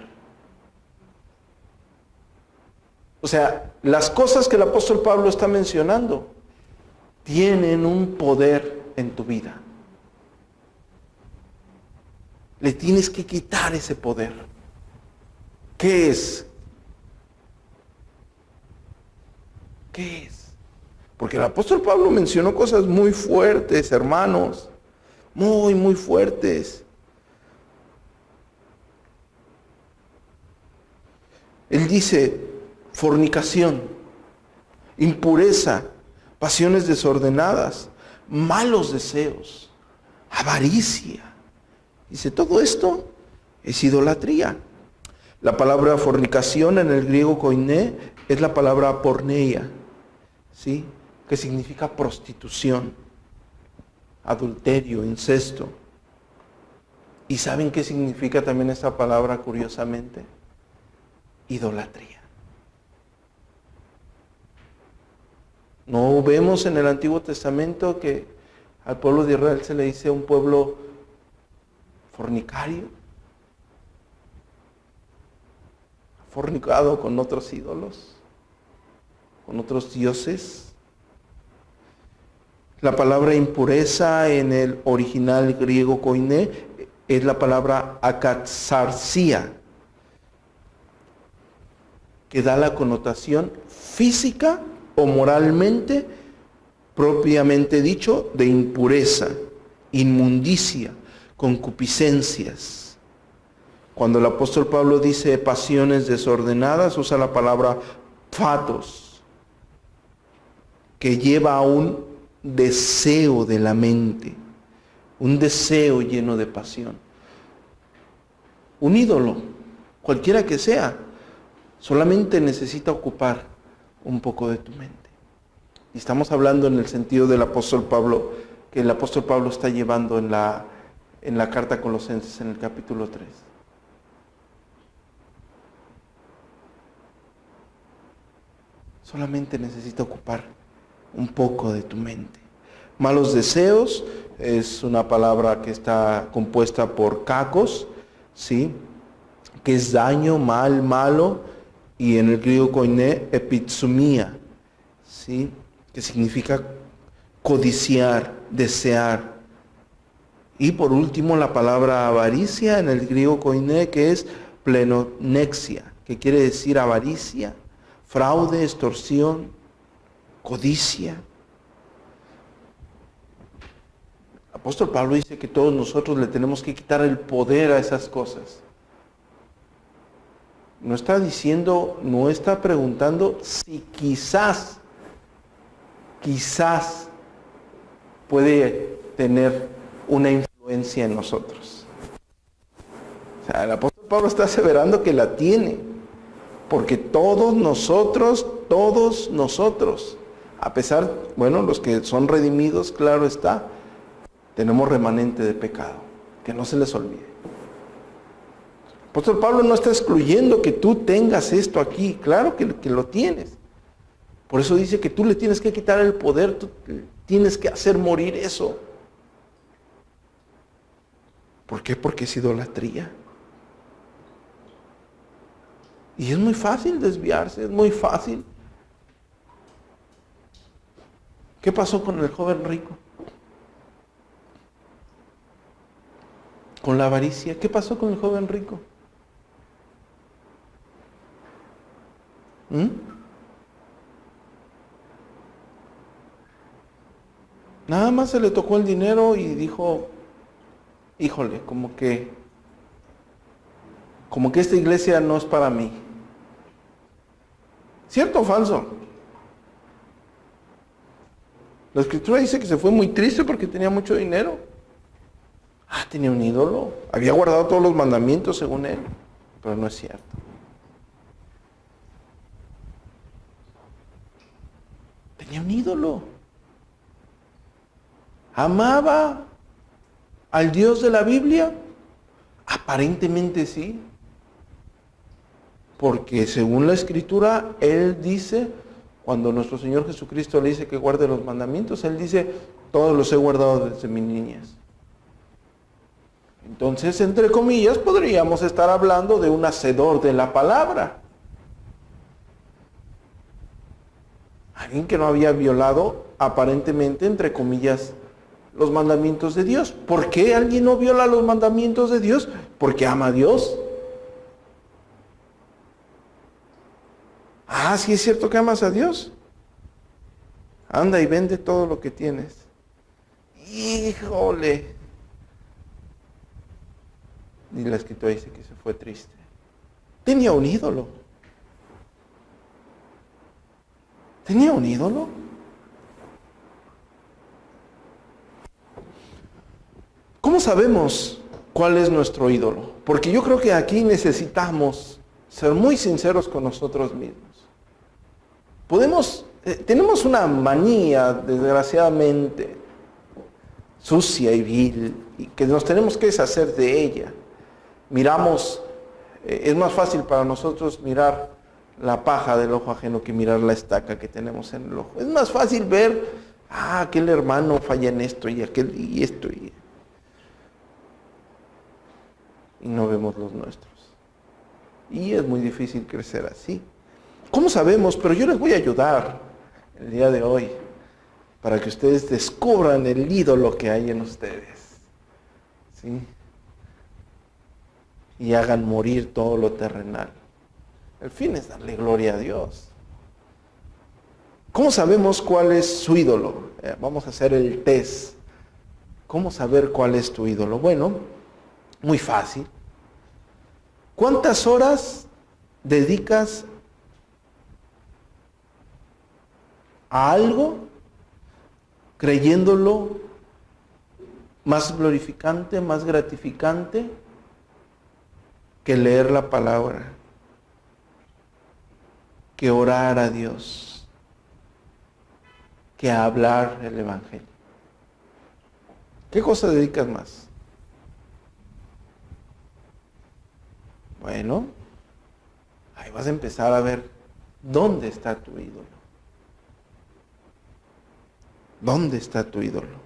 Speaker 1: O sea, las cosas que el apóstol Pablo está mencionando tienen un poder en tu vida. Le tienes que quitar ese poder. ¿Qué es? ¿Qué es? Porque el apóstol Pablo mencionó cosas muy fuertes, hermanos. Muy, muy fuertes. Él dice, fornicación, impureza, pasiones desordenadas, malos deseos, avaricia. Dice, todo esto es idolatría. La palabra fornicación en el griego koiné es la palabra porneia, ¿sí? Que significa prostitución, adulterio, incesto. ¿Y saben qué significa también esta palabra, curiosamente? Idolatría. ¿No vemos en el Antiguo Testamento que al pueblo de Israel se le dice un pueblo fornicario? Fornicado con otros ídolos, con otros dioses. La palabra impureza en el original griego koiné es la palabra akatsarsia, que da la connotación física o moralmente, propiamente dicho, de impureza, inmundicia, concupiscencias. Cuando el apóstol Pablo dice pasiones desordenadas, usa la palabra phatos, que lleva a un deseo de la mente, un deseo lleno de pasión. Un ídolo, cualquiera que sea, solamente necesita ocupar un poco de tu mente. Y estamos hablando en el sentido del apóstol Pablo, que el apóstol Pablo está llevando en la carta a Colosenses en el capítulo 3. Solamente necesita ocupar un poco de tu mente. Malos deseos es una palabra que está compuesta por kakos, ¿sí? Que es daño, mal, malo, y en el griego koiné, epitsumia, ¿sí? Que significa codiciar, desear. Y por último la palabra avaricia en el griego koiné, que es plenonexia, que quiere decir avaricia, fraude, extorsión, codicia. El apóstol Pablo dice que todos nosotros le tenemos que quitar el poder a esas cosas. No está diciendo, no está preguntando si quizás puede tener una influencia en nosotros. O sea, el apóstol Pablo está aseverando que la tiene, porque todos nosotros, a pesar, bueno, los que son redimidos, claro está, tenemos remanente de pecado, que no se les olvide. Apóstol Pablo no está excluyendo que tú tengas esto aquí. Claro que lo tienes. Por eso dice que tú le tienes que quitar el poder, tú tienes que hacer morir eso. ¿Por qué? Porque es idolatría. Y es muy fácil desviarse, es muy fácil. ¿Qué pasó con el joven rico? Con la avaricia. ¿Qué pasó con el joven rico? Nada más se le tocó el dinero y dijo, híjole, como que esta iglesia no es para mí. ¿Cierto o falso? La escritura dice que se fue muy triste porque tenía mucho dinero. Tenía un ídolo. Había guardado todos los mandamientos según él, pero no es cierto. Tenía un ídolo. ¿Amaba al Dios de la Biblia? Aparentemente sí. Porque según la Escritura, Él dice, cuando nuestro Señor Jesucristo le dice que guarde los mandamientos, Él dice, todos los he guardado desde mi niñez. Entonces, entre comillas, podríamos estar hablando de un hacedor de la palabra. Alguien que no había violado, aparentemente, entre comillas, los mandamientos de Dios. ¿Por qué alguien no viola los mandamientos de Dios? Porque ama a Dios. Sí es cierto que amas a Dios. Anda y vende todo lo que tienes. Híjole. Y la escritura dice que se fue triste. Tenía un ídolo. ¿Tenía un ídolo? ¿Cómo sabemos cuál es nuestro ídolo? Porque yo creo que aquí necesitamos ser muy sinceros con nosotros mismos. Tenemos una manía, desgraciadamente, sucia y vil, y que nos tenemos que deshacer de ella. Miramos, es más fácil para nosotros mirar la paja del ojo ajeno que mirar la estaca que tenemos en el ojo. Es más fácil ver, aquel hermano falla en esto y aquel y esto y no vemos los nuestros. Y es muy difícil crecer así. ¿Cómo sabemos? Pero yo les voy a ayudar el día de hoy para que ustedes descubran el ídolo que hay en ustedes. ¿Sí? Y hagan morir todo lo terrenal. El fin es darle gloria a Dios. ¿Cómo sabemos cuál es su ídolo? Vamos a hacer el test. ¿Cómo saber cuál es tu ídolo? Bueno, muy fácil. ¿Cuántas horas dedicas a algo creyéndolo más glorificante, más gratificante que leer la palabra, que orar a Dios, que hablar el Evangelio? ¿Qué cosa dedicas más? Bueno, ahí vas a empezar a ver dónde está tu ídolo. ¿Dónde está tu ídolo?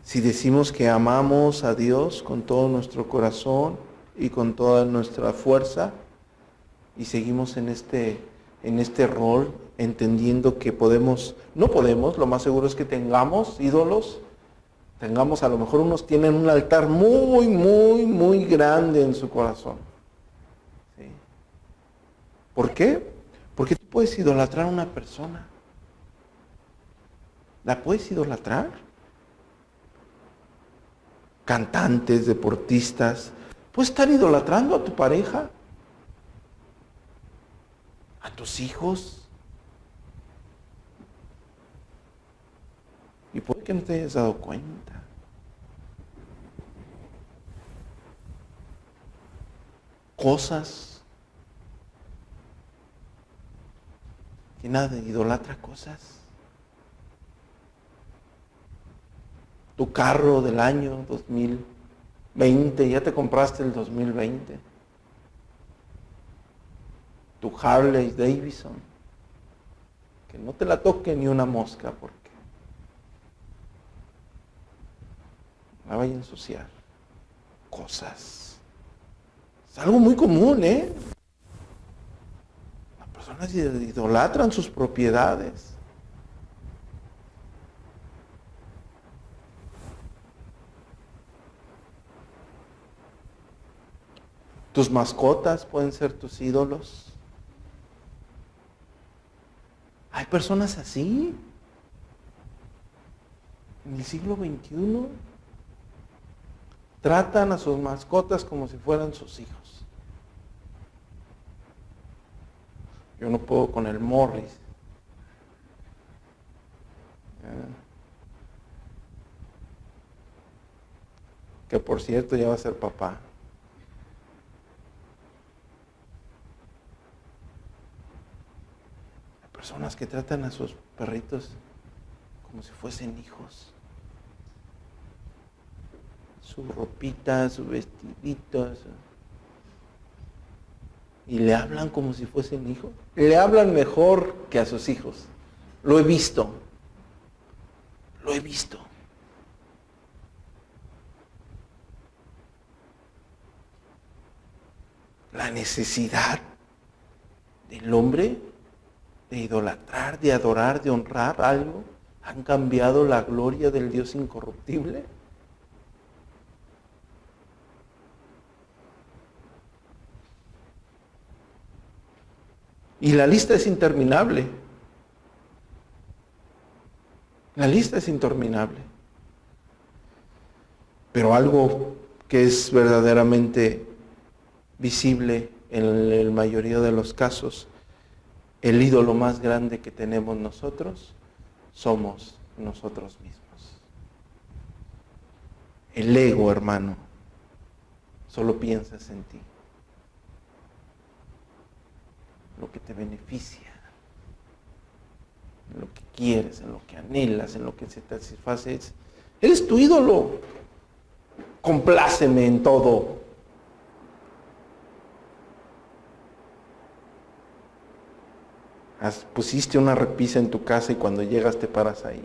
Speaker 1: Si decimos que amamos a Dios con todo nuestro corazón y con toda nuestra fuerza, y seguimos en este rol, entendiendo que no podemos, lo más seguro es que tengamos ídolos, a lo mejor unos tienen un altar muy, muy, muy grande en su corazón. ¿Sí? ¿Por qué? Porque tú puedes idolatrar a una persona. ¿La puedes idolatrar? Cantantes, deportistas. Puedes estar idolatrando a tu pareja, a tus hijos. Y puede que no te hayas dado cuenta. Cosas. Que nada, idolatra cosas. tu carro del año 2020, ya te compraste el 2020. Tu Harley Davidson, que no te la toque ni una mosca porque la vaya a ensuciar. Cosas. Es algo muy común, ¿eh? Las personas idolatran sus propiedades. Tus mascotas pueden ser tus ídolos. Hay personas así en el siglo XXI. Tratan a sus mascotas como si fueran sus hijos. Yo no puedo con el Morris. Que por cierto ya va a ser papá. Personas que tratan a sus perritos como si fuesen hijos. Su ropita, su vestidito. Y le hablan como si fuesen hijos. Le hablan mejor que a sus hijos. Lo he visto. Lo he visto. La necesidad del hombre de idolatrar, de adorar, de honrar algo, han cambiado la gloria del Dios incorruptible. Y la lista es interminable. La lista es interminable. Pero algo que es verdaderamente visible en la mayoría de los casos, el ídolo más grande que tenemos nosotros somos nosotros mismos. El ego, hermano, solo piensas en ti. Lo que te beneficia, en lo que quieres, en lo que anhelas, en lo que se te satisface. Eres tu ídolo. Compláceme en todo. Pusiste una repisa en tu casa y cuando llegas te paras ahí.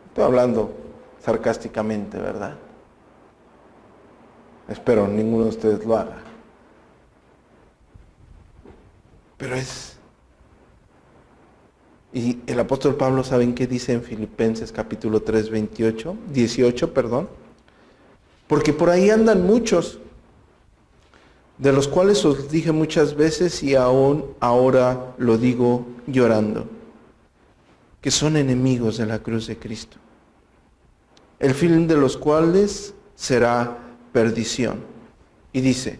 Speaker 1: Estoy hablando sarcásticamente, ¿verdad? Espero ninguno de ustedes lo haga. Pero y el apóstol Pablo, ¿saben qué dice en Filipenses capítulo 3, 18, perdón? Porque por ahí andan muchos, de los cuales os dije muchas veces y aún ahora lo digo llorando, que son enemigos de la cruz de Cristo, el fin de los cuales será perdición. Y dice,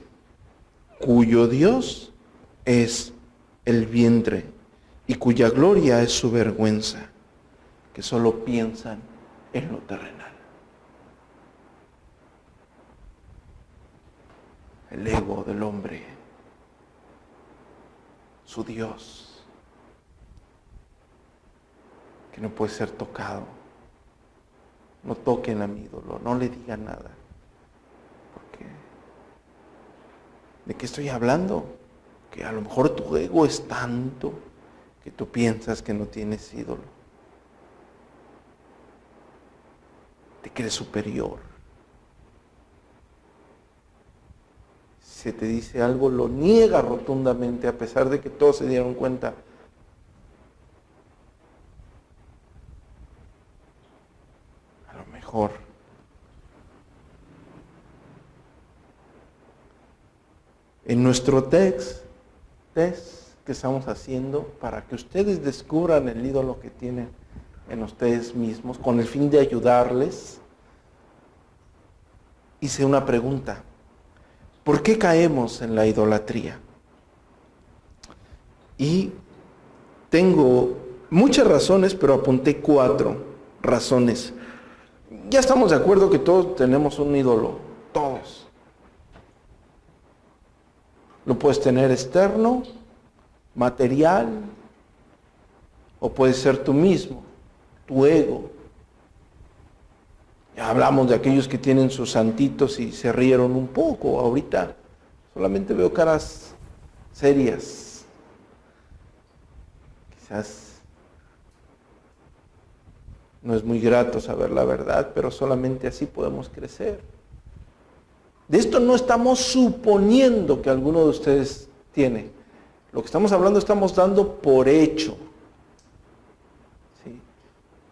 Speaker 1: cuyo Dios es el vientre y cuya gloria es su vergüenza, que solo piensan en lo terrenal. El ego del hombre, su Dios, que no puede ser tocado. No toquen a mi ídolo, no le digan nada. Porque, ¿de qué estoy hablando? Que a lo mejor tu ego es tanto que tú piensas que no tienes ídolo. Te crees superior. Se te dice algo, lo niega rotundamente, a pesar de que todos se dieron cuenta. A lo mejor en nuestro test que estamos haciendo para que ustedes descubran el ídolo que tienen en ustedes mismos, con el fin de ayudarles, hice una pregunta. ¿Por qué caemos en la idolatría? Y tengo muchas razones, pero apunté 4 razones. Ya estamos de acuerdo que todos tenemos un ídolo, todos. Lo puedes tener externo, material, o puede ser tú mismo, tu ego, Ya hablamos de aquellos que tienen sus santitos y se rieron un poco. Ahorita solamente veo caras serias. Quizás no es muy grato saber la verdad, pero solamente así podemos crecer. De esto no estamos suponiendo que alguno de ustedes tiene. Lo que estamos hablando, estamos dando por hecho. ¿Sí?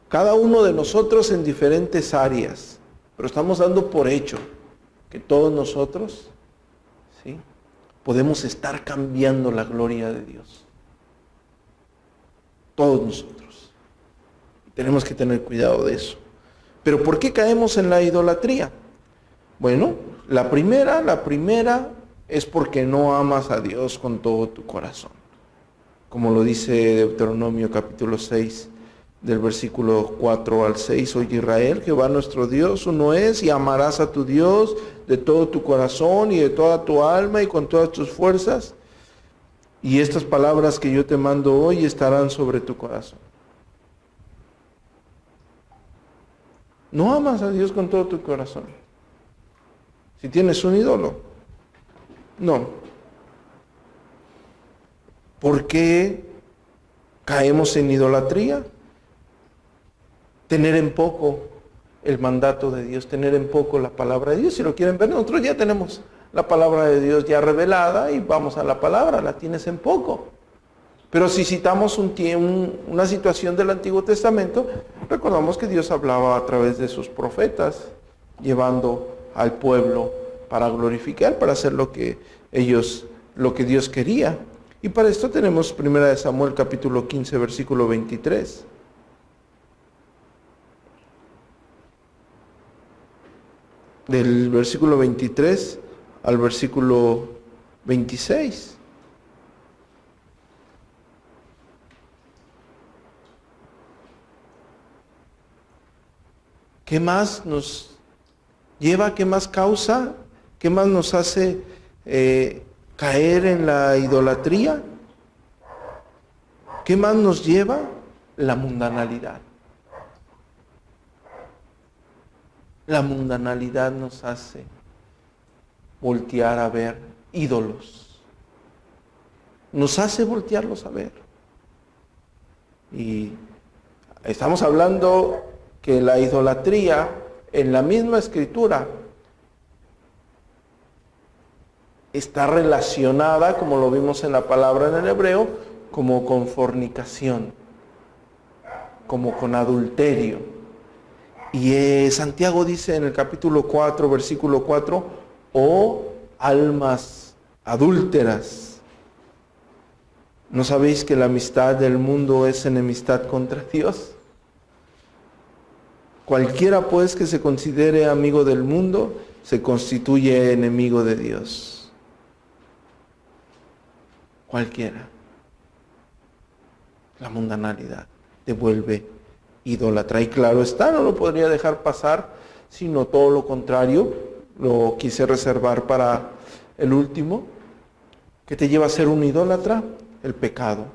Speaker 1: Cada uno de nosotros en diferentes áreas, pero estamos dando por hecho que todos nosotros, ¿sí?, podemos estar cambiando la gloria de Dios. Todos nosotros. Tenemos que tener cuidado de eso. Pero ¿por qué caemos en la idolatría? Bueno, la primera es porque no amas a Dios con todo tu corazón. Como lo dice Deuteronomio capítulo 6, del versículo 4 al 6. Oye Israel, Jehová nuestro Dios uno es, y amarás a tu Dios de todo tu corazón y de toda tu alma y con todas tus fuerzas. Y estas palabras que yo te mando hoy estarán sobre tu corazón. No amas a Dios con todo tu corazón. Si tienes un ídolo, no. ¿Por qué caemos en idolatría? Tener en poco el mandato de Dios, tener en poco la palabra de Dios. Si lo quieren ver, nosotros ya tenemos la palabra de Dios ya revelada y vamos a la palabra, la tienes en poco. Pero si citamos una situación del Antiguo Testamento, recordamos que Dios hablaba a través de sus profetas, llevando al pueblo para glorificar, para hacer lo que Dios quería. Y para esto tenemos 1 Samuel capítulo 15, versículo 23. Del versículo 23 al versículo 26. ¿Qué más nos lleva? ¿Qué más causa? ¿Qué más nos hace caer en la idolatría? ¿Qué más nos lleva? La mundanalidad. La mundanalidad nos hace voltear a ver ídolos. Nos hace voltearlos a ver. Y estamos hablando que la idolatría en la misma escritura está relacionada, como lo vimos en la palabra en el hebreo, como con fornicación, como con adulterio. Y Santiago dice en el capítulo 4, versículo 4, oh almas adúlteras, ¿no sabéis que la amistad del mundo es enemistad contra Dios? Cualquiera pues que se considere amigo del mundo, se constituye enemigo de Dios. Cualquiera. La mundanalidad te vuelve idólatra. Y claro está, no lo podría dejar pasar, sino todo lo contrario. Lo quise reservar para el último. ¿Qué te lleva a ser un idólatra? El pecado.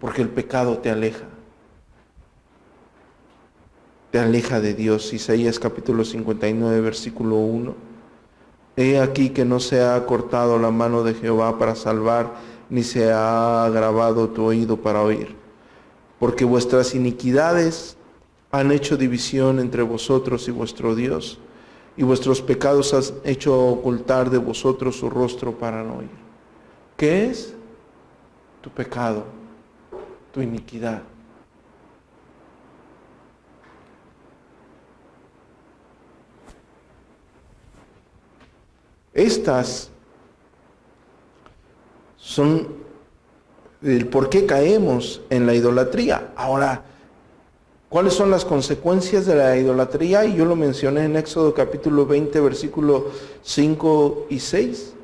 Speaker 1: Porque el pecado te aleja. Te aleja de Dios. Isaías capítulo 59, versículo 1. He aquí que no se ha cortado la mano de Jehová para salvar, ni se ha agravado tu oído para oír. Porque vuestras iniquidades han hecho división entre vosotros y vuestro Dios, y vuestros pecados han hecho ocultar de vosotros su rostro para no oír. ¿Qué es? Tu pecado, tu iniquidad. Estas son el por qué caemos en la idolatría. Ahora, ¿cuáles son las consecuencias de la idolatría? Y yo lo mencioné en Éxodo capítulo 20, versículos 5 y 6.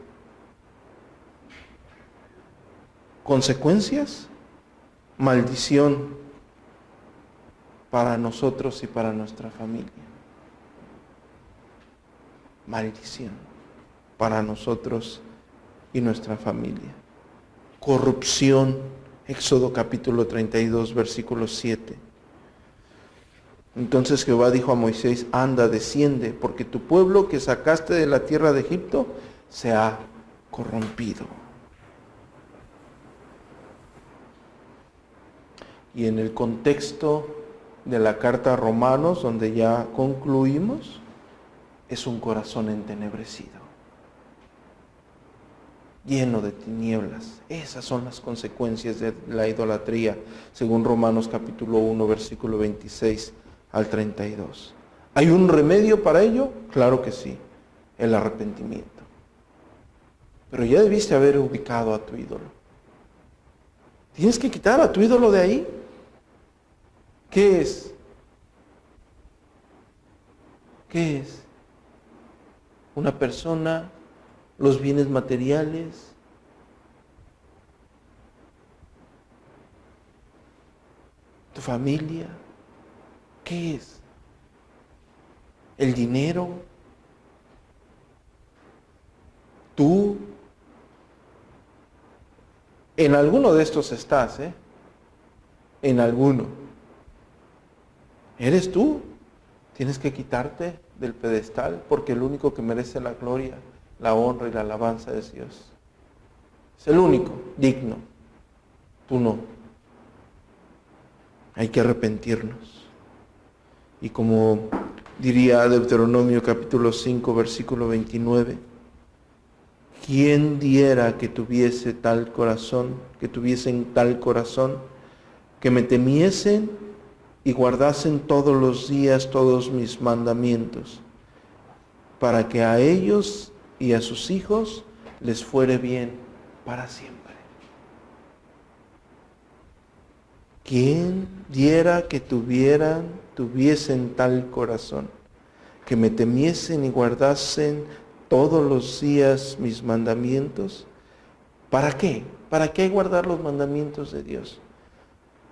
Speaker 1: Consecuencias, maldición para nosotros y para nuestra familia. Maldición para nosotros y nuestra familia. Corrupción, Éxodo capítulo 32, versículo 7. Entonces Jehová dijo a Moisés, anda, desciende, porque tu pueblo que sacaste de la tierra de Egipto se ha corrompido. Y en el contexto de la carta a Romanos, donde ya concluimos, es un corazón entenebrecido, lleno de tinieblas. Esas son las consecuencias de la idolatría, según Romanos capítulo 1, versículo 26 al 32. ¿Hay un remedio para ello? Claro que sí, el arrepentimiento. Pero ya debiste haber ubicado a tu ídolo. Tienes que quitar a tu ídolo de ahí. ¿Qué es? ¿Qué es? Una persona, los bienes materiales, tu familia. ¿Qué es? ¿El dinero? ¿Tú? En alguno de estos estás, ¿eh? En alguno. ¿Eres tú? Tienes que quitarte del pedestal, porque el único que merece la gloria, la honra y la alabanza es Dios. Es el único digno. Tú no. Hay que arrepentirnos. Y como diría Deuteronomio capítulo 5, versículo 29, ¿quién diera que tuviese tal corazón, que tuviesen tal corazón, que me temiesen y guardasen todos los días todos mis mandamientos, para que a ellos y a sus hijos les fuere bien para siempre? ¿Quién diera que tuviesen tal corazón, que me temiesen y guardasen todos los días mis mandamientos? ¿Para qué? ¿Para qué guardar los mandamientos de Dios?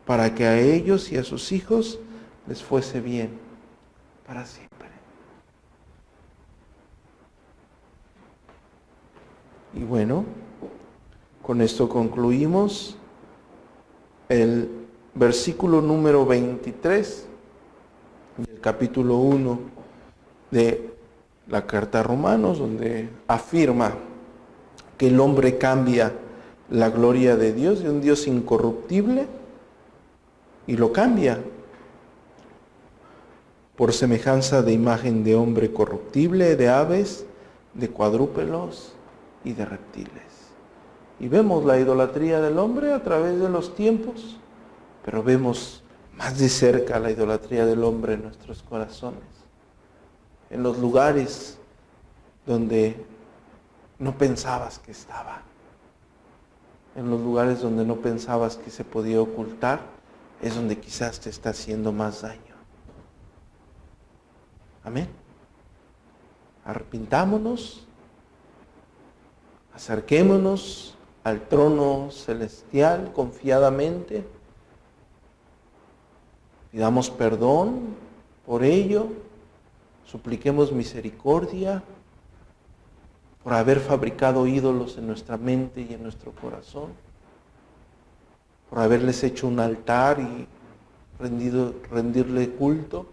Speaker 1: Para que a ellos y a sus hijos les fuese bien para siempre. Y bueno, con esto concluimos el versículo número 23 del capítulo 1 de la carta a Romanos, donde afirma que el hombre cambia la gloria de Dios, de un Dios incorruptible, y lo cambia por semejanza de imagen de hombre corruptible, de aves, de cuadrúpedos y de reptiles. Y vemos la idolatría del hombre a través de los tiempos, pero vemos más de cerca la idolatría del hombre en nuestros corazones, en los lugares donde no pensabas que estaba, en los lugares donde no pensabas que se podía ocultar, es donde quizás te está haciendo más daño. Amén. Arrepintámonos, acerquémonos al trono celestial confiadamente, pidamos perdón por ello, supliquemos misericordia por haber fabricado ídolos en nuestra mente y en nuestro corazón, por haberles hecho un altar y rendirle culto,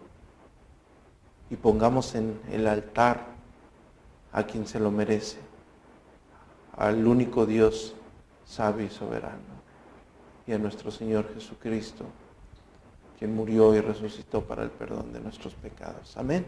Speaker 1: y pongamos en el altar a quien se lo merece, al único Dios sabio y soberano, y a nuestro Señor Jesucristo, quien murió y resucitó para el perdón de nuestros pecados. Amén.